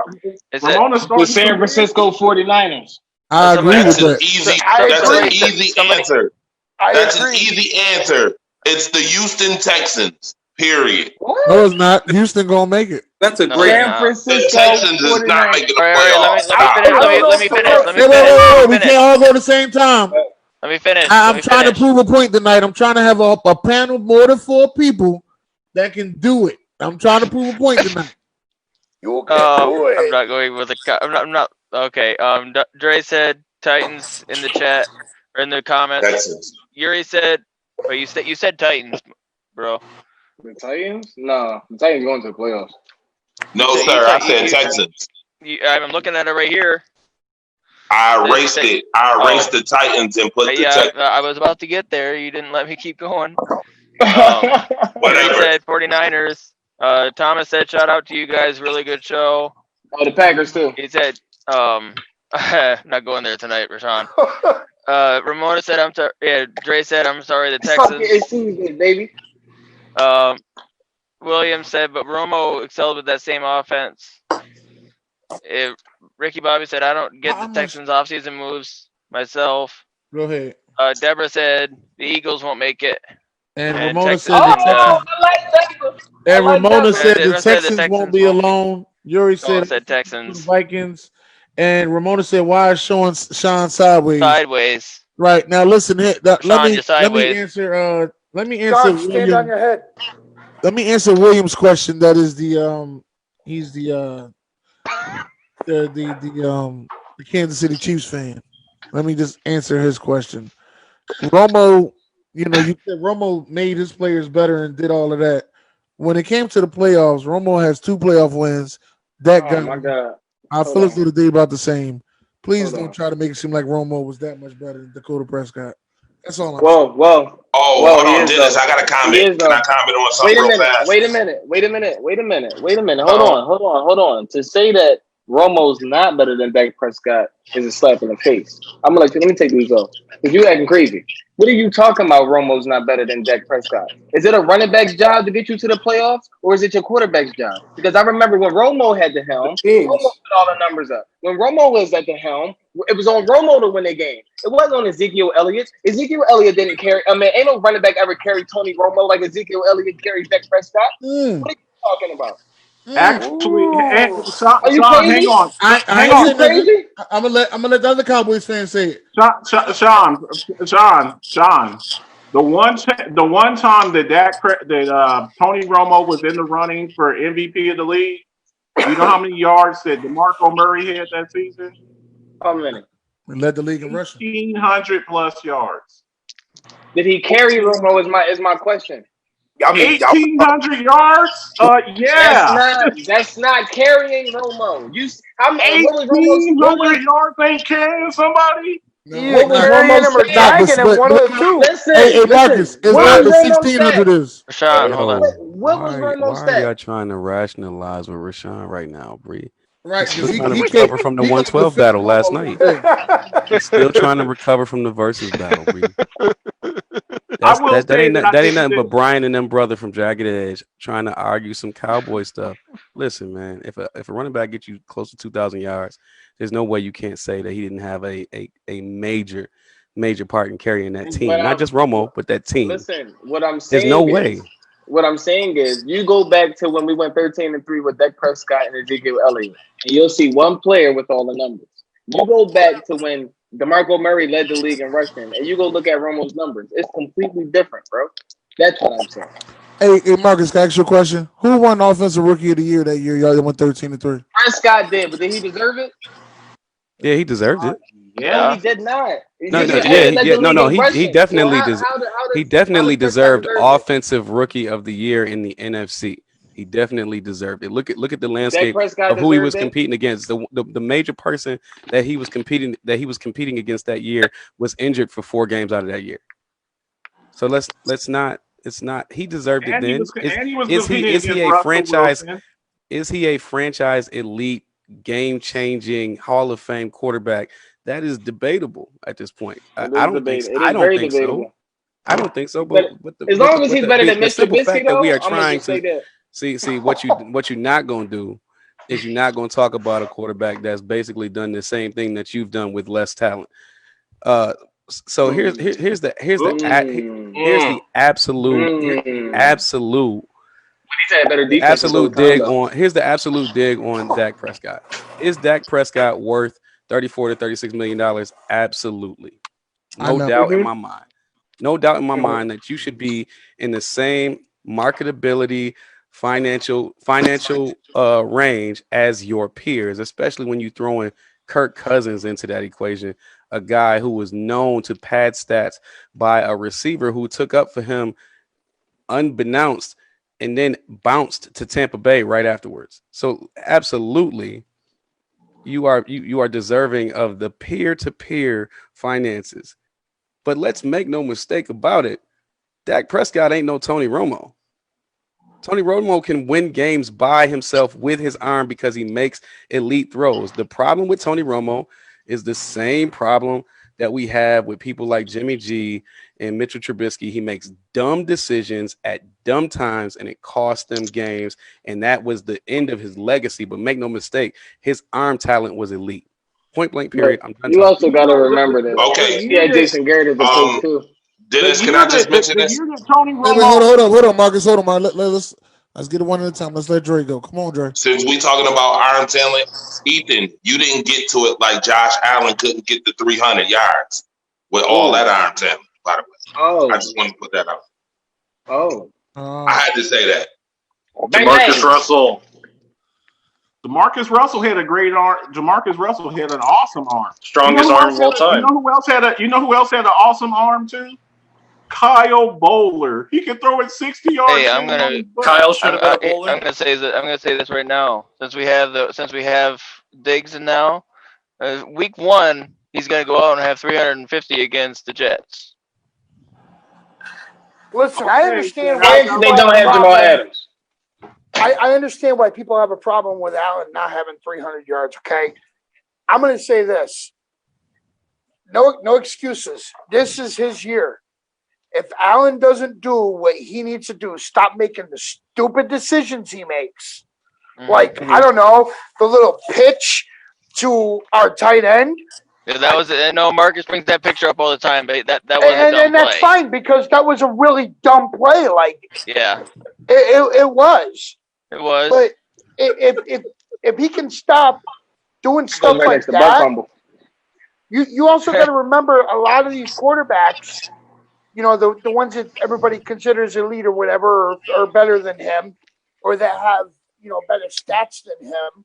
Ramona The starting San Francisco 49ers. I agree with That's an that. easy. I That's an agree. easy answer. I That's an agree. easy answer. It's the Houston Texans. Period. No, it's not. Houston gonna make it. That's a No, great they're San not. The Francisco Texans is not 49ers. making All the right. playoffs. Let me Stop. finish. I don't know Let me if the finish. Let me Wait, wait, finish. wait, Let me wait. We finish. can't all go at the same time. Let me finish. I'm Let me trying to finish. prove a point tonight. I'm trying to have a panel of more than 4 people that can do it. I'm trying to prove a point tonight. You can do I'm it. not going with I'm not. Okay. Dre said Titans in the chat or in the comments. Texans. Yuri said, but you said Titans, bro. The Titans? No, the Titans going to the playoffs. No, You sir. said- I said Texans. I'm looking at it right here. I erased it. I erased the Titans and put the Yeah, Texans. I was about to get there. You didn't let me keep going. Whatever. Dre said 49ers. Thomas said, shout out to you guys. Really good show. Oh, the Packers too. He said, not going there tonight, Rashawn. Ramona said, I'm sorry. Yeah, Dre said, I'm sorry, the Fuck it, Texans. it's season, baby. William said, but Romo excelled with that same offense. Ricky Bobby said, I don't get the Texans offseason moves myself. Go ahead. Deborah said, the Eagles won't make it. And And Ramona Texans, said the Texans. I like that. And like Ramona that. said the Deborah said the Texans won't Texans be won't be- alone. Yuri said said the Texans. Vikings. And Ramona said, "Why is Sean sideways?" Sideways. Right now, listen here. Let Sean, me you're sideways. answer. Let me answer. John, stand on your head. Let me answer William's question. That is he's the Kansas City Chiefs fan. Let me just answer his question. Romo, you said Romo made his players better and did all of that. When it came to the playoffs, Romo has 2 playoff wins. That Oh guy, my God. I feel as though the day about the same. Please Hold don't on. try to make it seem like Romo was that much better than Dakota Prescott. That's all I'm Whoa. Oh, Well, hold he on, is, Dennis. though. I got to He comment. is, Can though. I comment on something real fast? Wait a minute. Hold on. To say that Romo's not better than Dak Prescott is a slap in the face. Let me take these off. Because you acting crazy. What are you talking about? Romo's not better than Dak Prescott. Is it a running back's job to get you to the playoffs, or is it your quarterback's job? Because I remember when Romo had the helm, Romo put all the numbers up. When Romo was at the helm, it was on Romo to win the game. It wasn't on Ezekiel Elliott. Ezekiel Elliott didn't carry. Ain't no running back ever carried Tony Romo like Ezekiel Elliott carried Dak Prescott. What are you talking about? Actually, Are you Sean, crazy? hang on. I Hang ain't on. saying nothing. I'm gonna let the other Cowboys fans say it. Sean. The one time that Tony Romo was in the running for MVP of the league, you know how many yards that DeMarco Murray had that season? How many? And led the league in rushing. 1,800 plus yards. Did he carry Romo? Is my question. 1,800 yards? Yeah. That's not carrying Romo. What was Romo's? 1,800 yards ain't carrying somebody? Either What was carrying Romo's him or stat? dragging him, one of the two. Listen, Hey, Marcus, it's what not was the Romo's 1,600 stat? is. Rashawn, hold on. What was Romo's Why are y'all stat? trying to rationalize with Rashawn right now, Bree? Right, He's still because trying to recover from the 112 battle last night. He's still trying to recover from the versus battle, Bree. That ain't nothing but Brian and them brother from Jagged Edge trying to argue some Cowboy stuff. Listen, man, if a running back gets you close to 2,000 yards, there's no way you can't say that he didn't have a major part in carrying that team. Not just Romo, but that team. Listen, what I'm saying There's no way. What I'm saying is, you go back to when we went 13-3 with Dak Prescott and Ezekiel Elliott, and you'll see one player with all the numbers. You go back to when DeMarco Murray led the league in rushing, and you go look at Romo's numbers. It's completely different, bro. That's what I'm saying. Hey, Marcus, can I ask you a question? Who won Offensive Rookie of the Year that year? Y'all went 13-3. Prescott did, but did he deserve it? Yeah, he deserved it. No, he did not. He definitely deserved Offensive Rookie of the Year in the NFC. He definitely deserved it. Look at the landscape of who he was competing against. The major person that he was competing against that year was injured for 4 games out of that year. So let's not It's not. He deserved it And he then. was Is competing is against he a Russell franchise? Wilson. Is he a franchise elite, game changing Hall of Fame quarterback? That is debatable at this point. It I is don't think. debatable. It I is don't very think so. debatable. I don't think so. But But as long as he's better than the Mr. simple Trubisky, fact that we though, are I'm gonna trying just say to that. see what you're not gonna do is you're not gonna talk about a quarterback that's basically done the same thing that you've done with less talent. So here's the absolute He's had better defense this whole time, though. here's the absolute dig on Dak Prescott. Is Dak Prescott worth $34 to $36 million? Absolutely. No doubt in my mind. No doubt in my mind that you should be in the same marketability, financial range as your peers, especially when you throw in Kirk Cousins into that equation, a guy who was known to pad stats by a receiver who took up for him unbeknownst and then bounced to Tampa Bay right afterwards. So absolutely, you are deserving of the peer-to-peer finances. But let's make no mistake about it. Dak Prescott ain't no Tony Romo. Tony Romo can win games by himself with his arm because he makes elite throws. The problem with Tony Romo is the same problem that we have with people like Jimmy G and Mitchell Trubisky. He makes dumb decisions at dumb times, and it cost them games. And that was the end of his legacy. But make no mistake, his arm talent was elite. Point blank, period. I'm done. You also got to remember that. Okay. Yeah, Jason Garrett is the coach too. Dennis, can I just mention this? Tony Wait, Romo. hold on, Marcus. Hold on, let's get it one at a time. Let's let Dre go. Come on, Dre. Since we talking about arm talent, Ethan, you didn't get to it like Josh Allen couldn't get the 300 yards with all that arm talent, by the way. I just want to put that out. I had to say that. Demarcus Russell. DeMarcus Russell had a great arm. DeMarcus Russell had an awesome arm. Strongest arm of all time. You know who else had an awesome arm too? Kyle Bowler. He could throw it 60 yards. Hey, Kyle should have been a bowler. I'm gonna say this right now. Since we have Diggs and now, week 1 he's gonna go out and have 350 against the Jets. Listen, I understand why they don't have Jamal Adams. I understand why people have a problem with Allen not having 300 yards. Okay, I'm going to say this: no excuses. This is his year. If Allen doesn't do what he needs to do, stop making the stupid decisions he makes. Like, I don't know, the little pitch to our tight end. Yeah, that was it. No, Marcus brings that picture up all the time, but that was a dumb and that's play. fine because that was a really dumb play. Like, yeah, it was. It was. But if he can stop doing stuff like that, you also got to remember a lot of these quarterbacks, you know, the ones that everybody considers elite or whatever, or better than him, or that have, you know, better stats than him.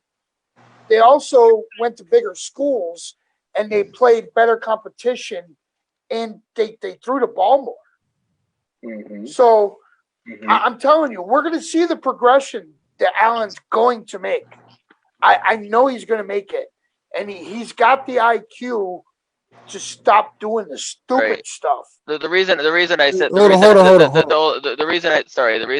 They also went to bigger schools and they played better competition, and they threw the ball more. So I'm telling you, we're going to see the progression that Allen's going to make. I know he's going to make it, and he's got the IQ to stop doing the stupid stuff. The reason I said the reason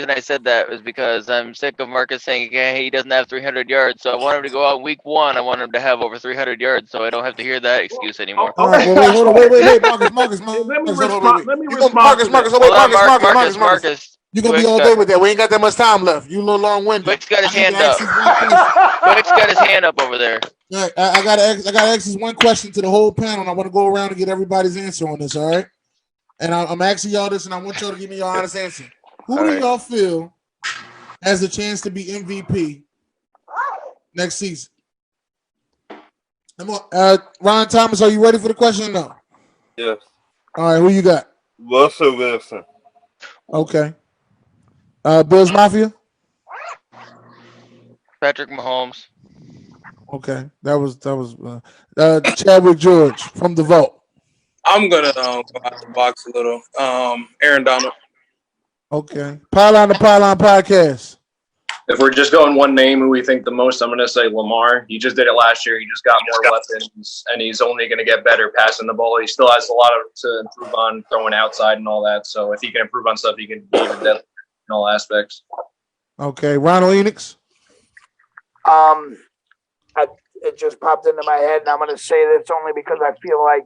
I said that was because I'm sick of Marcus saying he doesn't have 300 yards. So I want him to go out week 1. I want him to have over 300 yards, so I don't have to hear that excuse anymore. All right, well, wait, Marcus. Let me respond. Marcus. You're going to be all day with that. We ain't got that much time left. You a little long-winded. Quick's got his hand up. Quick's got his hand up over there. Right, I got to ask this one question to the whole panel, and I want to go around and get everybody's answer on this, all right? And I'm asking y'all this, and I want y'all to give me your honest answer. Who do y'all feel has a chance to be MVP next season? Come on. Ryan Thomas, are you ready for the question or no? Yes. All right, who you got? Russell Wilson. Okay. Bills Mafia? Patrick Mahomes. Okay, that was Chadwick George from the Vault. I'm gonna go out the box a little. Aaron Donald. Okay, Pylon to Pylon podcast. If we're just going one name who we think the most, I'm going to say Lamar. He just did it last year. He just got more weapons, and he's only going to get better passing the ball. He still has a lot to improve on throwing outside and all that. So if he can improve on stuff, he can be even better in all aspects. Okay, Ronald Enix. It just popped into my head, and I'm going to say that's only because I feel like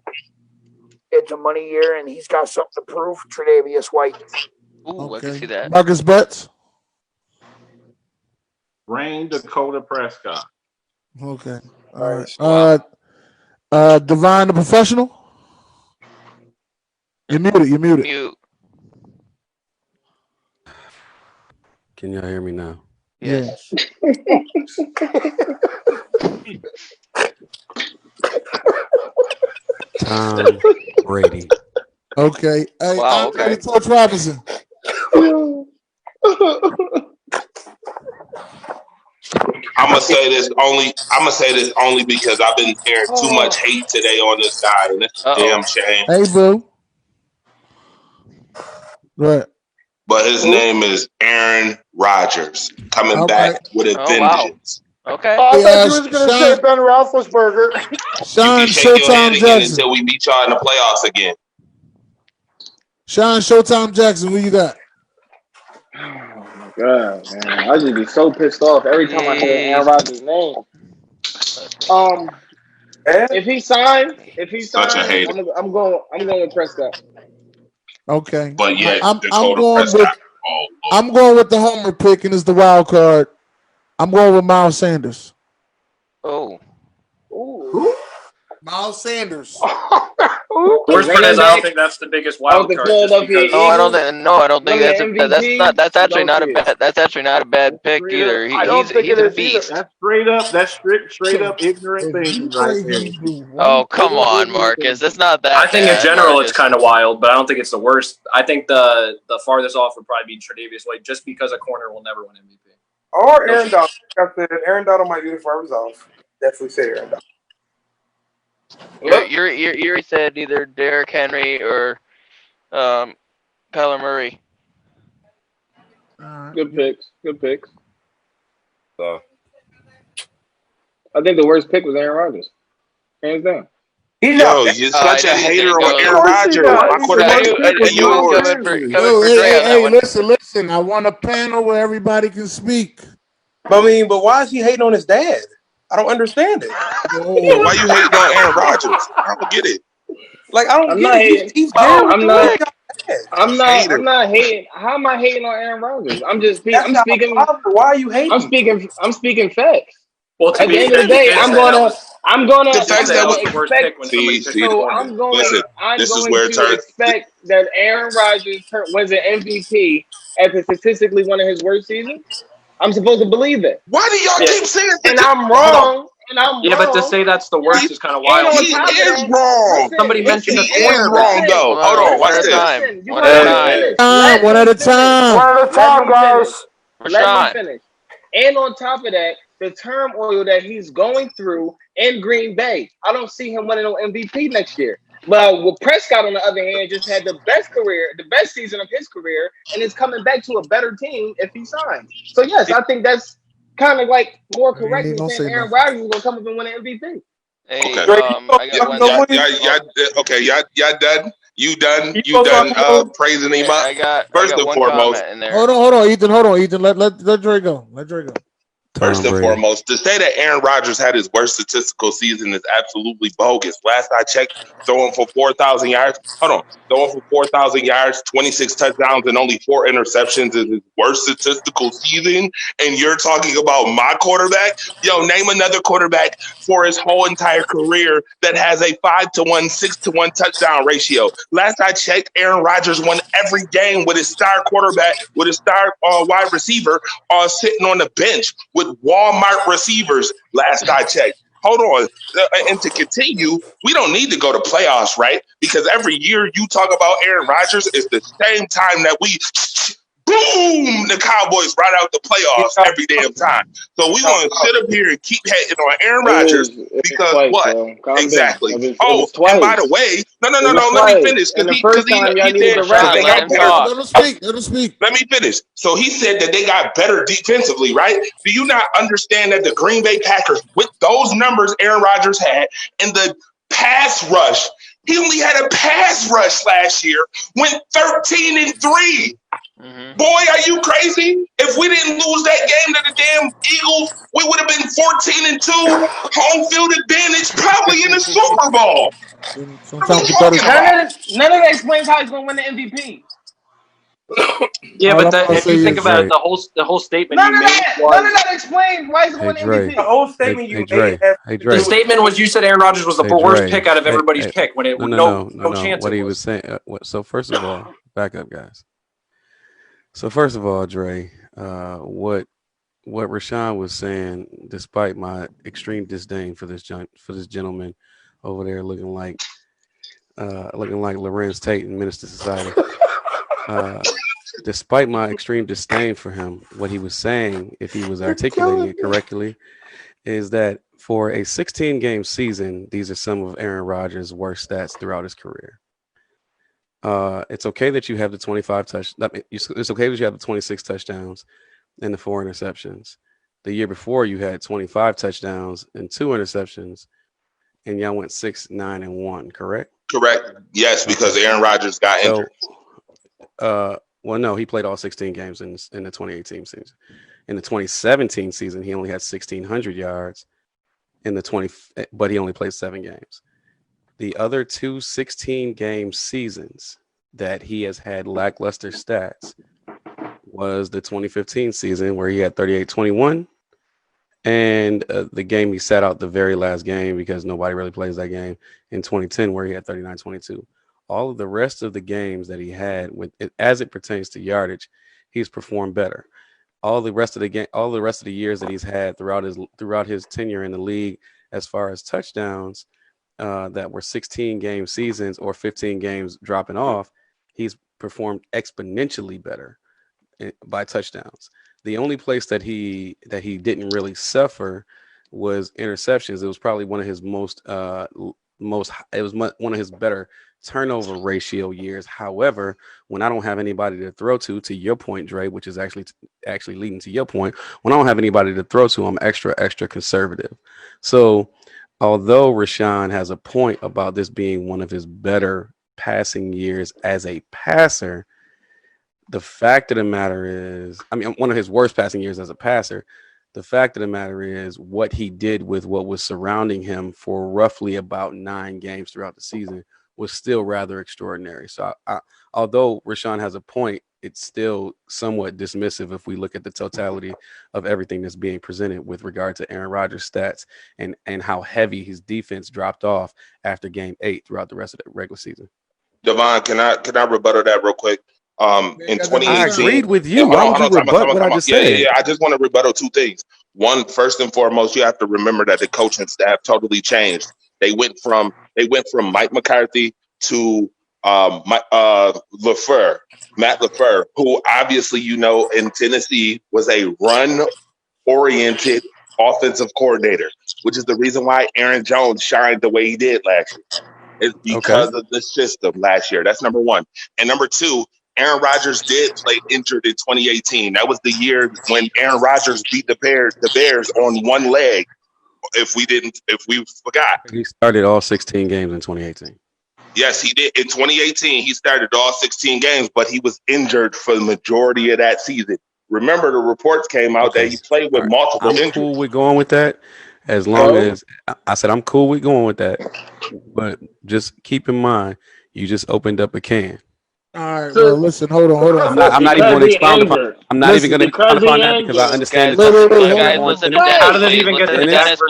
it's a money year, and he's got something to prove. Tre'Davious White. Ooh, I can see that. Marcus Betts. Rain Dakota Prescott. Okay. All right. Divine the Professional. You're muted. Mute. Can y'all hear me now? Yes. Tom Brady. Okay. Hey, Wow, okay. okay. Touch Robinson. I'm gonna say this only because I've been hearing too much hate today on this guy, and it's a damn shame. Hey, boo. Right. But his name is Aaron Rodgers, coming back with a vengeance. Wow. Okay. Oh, I thought you was going to say Ben Roethlisberger. Sean You can shake your head Showtime again Jackson. until we beat y'all in the playoffs again. Sean Showtime Jackson, who you got? Oh my god, man! I just be so pissed off every time I hear Aaron Rodgers' name. If he signed, I'm going with Prescott. Okay. But yeah, I'm Dakota going Prescott. I'm going with the homer pick, and it's the wild card. I'm going with Miles Sanders. Oh. Who? Miles Sanders. Worst part is, I don't think that's the biggest wild card. Just because I don't think that's actually not a bad. That's actually not a bad pick either. He's a beast. That's straight up ignorant thinking right there. Oh, come on, Marcus. That's not that. I think in bad, general Marcus. it's kind of wild, but I don't think it's the worst. I think the farthest off would probably be Tre'Davious White, just because a corner will never win MVP. Or Aaron Donald. Aaron Donald might uniforms off. Definitely say Aaron Donald. Yuri said either Derrick Henry or Kyler Murray. Good picks. So I think the worst pick was Aaron Rodgers. Hands down. Yo, you're such a hater on Aaron Rodgers. My quarterback is yours. Hey, listen. I want a panel where everybody can speak. I mean, but why is he hating on his dad? I don't understand it. Why you hating on Aaron Rodgers? I don't get it. Like, I don't get it. He's I'm not hating. How am I hating on Aaron Rodgers? I'm speaking. Why are you hating? I'm speaking facts. Well, at the end of the day, I'm gonna expect that Aaron Rodgers wins an MVP after statistically one of his worst seasons. I'm supposed to believe it. Why do y'all keep saying that? And I'm wrong. But to say that's the worst is kind of wild. He is wrong. Somebody mentioned he is wrong though. Hold on, watch this. One at a time, guys. Let me finish. And on top of that, the turmoil that he's going through in Green Bay, I don't see him winning an MVP next year. Well, Prescott, on the other hand, just had the best season of his career, and is coming back to a better team if he signs. So yes, I think that's kind of like more correct than saying Aaron Rodgers is going to come up and win an MVP. Hey, Okay. Y'all done? You done praising him up? First and foremost. Hold on, Ethan. Let Dre go. First and foremost, to say that Aaron Rodgers had his worst statistical season is absolutely bogus. Last I checked, throwing for 4,000 yards. 26 touchdowns and only 4 interceptions is his worst statistical season. And you're talking about my quarterback? Yo, name another quarterback for his whole entire career that has a 5-to-1, 6-to-1 touchdown ratio. Last I checked, Aaron Rodgers won every game with his star quarterback, with his star wide receiver sitting on the bench with Walmart receivers, last I checked. Hold on. And to continue, we don't need to go to playoffs, right? Because every year you talk about Aaron Rodgers, it's the same time that we boom the Cowboys right out the playoffs every damn time. So we want to sit up here and keep hating on Aaron Rodgers because twice, what? bro. Calm Exactly. down. It Oh, was and by twice. the way, no. It was Let me twice. finish And the because first time y'all he needed said to rest Rashawn, they him. let got him better. talk. Let him speak. Let him speak. Let me finish. So he said that they got better defensively, right? Do you not understand that the Green Bay Packers, with those numbers Aaron Rodgers had, and the pass rush, he only had a pass rush last year, went 13-3. Mm-hmm. Boy, are you crazy? If we didn't lose that game to the damn Eagles, we would have been 14-2. Home field advantage, probably in the Super Bowl. What are we Sometimes you better. talking about? None of that explains how he's gonna win the MVP. Yeah, All but I'm gonna if you say think is, about it, Dre. the whole statement None you of made that. was None of that explains why he's gonna Hey win the Dre. MVP. The whole Hey, statement hey you Dre. made has Hey the Dre. statement was you said Aaron Rodgers was the Hey worst Dre. pick out of Hey, everybody's hey, pick when it no. chance What it he was was. saying. So first of all, back up, guys. So first of all, Dre, what Rashawn was saying, despite my extreme disdain for this gentleman over there looking like Lorenz Tate in Minister Society. Despite my extreme disdain for him, what he was saying, if he was articulating it correctly, is that for a 16-game season, these are some of Aaron Rodgers' worst stats throughout his career. It's okay that you have the 25 it's okay that you have the 26 touchdowns and the 4 interceptions. The year before, you had 25 touchdowns and 2 interceptions, and y'all went 6-9-1. Correct? Correct. Yes, because Aaron Rodgers got injured. Well, no, he played all 16 games in the 2018 season. In the 2017 season, he only had 1,600 yards but he only played 7 games. The other 2 16-game seasons that he has had lackluster stats was the 2015 season where he had 38-21, and the game he sat out the very last game because nobody really plays that game in 2010 where he had 39-22. All of the rest of the games that he had as it pertains to yardage, he's performed better. All the rest of the years that he's had throughout his tenure in the league, as far as touchdowns that were 16-game seasons or 15 games dropping off, he's performed exponentially better by touchdowns. The only place that he didn't really suffer was interceptions. It was probably one of his one of his better turnover ratio years. However, when I don't have anybody to throw to your point, Dre, which is actually leading to your point, when I don't have anybody to throw to, I'm extra conservative. So although Rashawn has a point about this being one of his better passing years as a passer, the fact of the matter is, one of his worst passing years as a passer, the fact of the matter is what he did with what was surrounding him for roughly about 9 games throughout the season was still rather extraordinary. So although Rashawn has a point, it's still somewhat dismissive if we look at the totality of everything that's being presented with regard to Aaron Rodgers' stats and how heavy his defense dropped off after game 8 throughout the rest of the regular season. Devon, can I rebuttal that real quick? In 2018, I agreed with you. Hold Why on, would you rebut what I just said? Yeah. I just want to rebuttal 2 things. One, first and foremost, you have to remember that the coaching staff totally changed. They went from Mike McCarthy to Matt LaFleur, who obviously in Tennessee was a run-oriented offensive coordinator, which is the reason why Aaron Jones shined the way he did last year. It's because of the system last year. That's number one. And number 2, Aaron Rodgers did play injured in 2018. That was the year when Aaron Rodgers beat the Bears on one leg. If we forgot. He started all 16 games in 2018. Yes, he did. In 2018, he started all 16 games, but he was injured for the majority of that season. Remember, the reports came out that he played with multiple injuries. I'm cool with going with that, as long as I said I'm cool with going with that. But just keep in mind, you just opened up a can. All right, well, listen, hold on. I'm not even going to expound upon. I'm not even going to expound upon that because I understand. Guys, listen to Dennis. How did it even get to Dennis,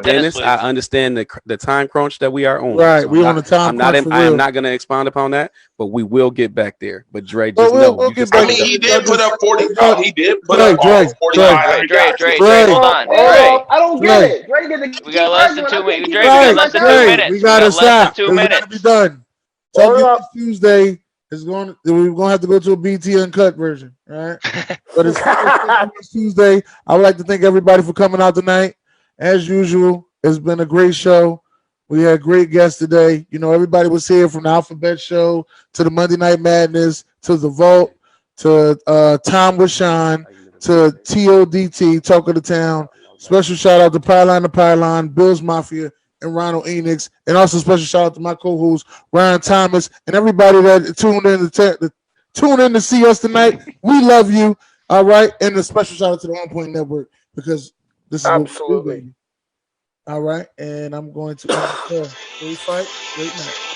Dennis, I understand the time crunch that we are on. Right, So we on the time crunch for I am real. not going to expound upon that, but we will get back there. But Dre, just we'll get back. He did put up 40. He did put Dre, up almost 4,500 yards. Dre, Hold on. Dre, I don't get it. Dre get the. We got less than 2 minutes. Dre, we Dre, got less than 2 minutes. We gotta less than stop. 2 We minutes. gotta be done. Talk you Tuesday. We're gonna have to go to a BT uncut version, right? But it's Tuesday. I would like to thank everybody for coming out tonight. As usual, it's been a great show. We had great guests today. You know, everybody was here from the Alphabet Show to the Monday Night Madness to the Vault to Tom with Sean to TODT, Talk of the Town. Special shout out to Pylon to Pylon, Bills Mafia, and Ronald Enix. And also special shout out to my co-host, Ryan Thomas, and everybody that tuned in to see us tonight. We love you. All right. And a special shout out to the OnPoint Network because this is Absolutely. what we do, baby. All right. And I'm going to end the show. Great fight. Great night.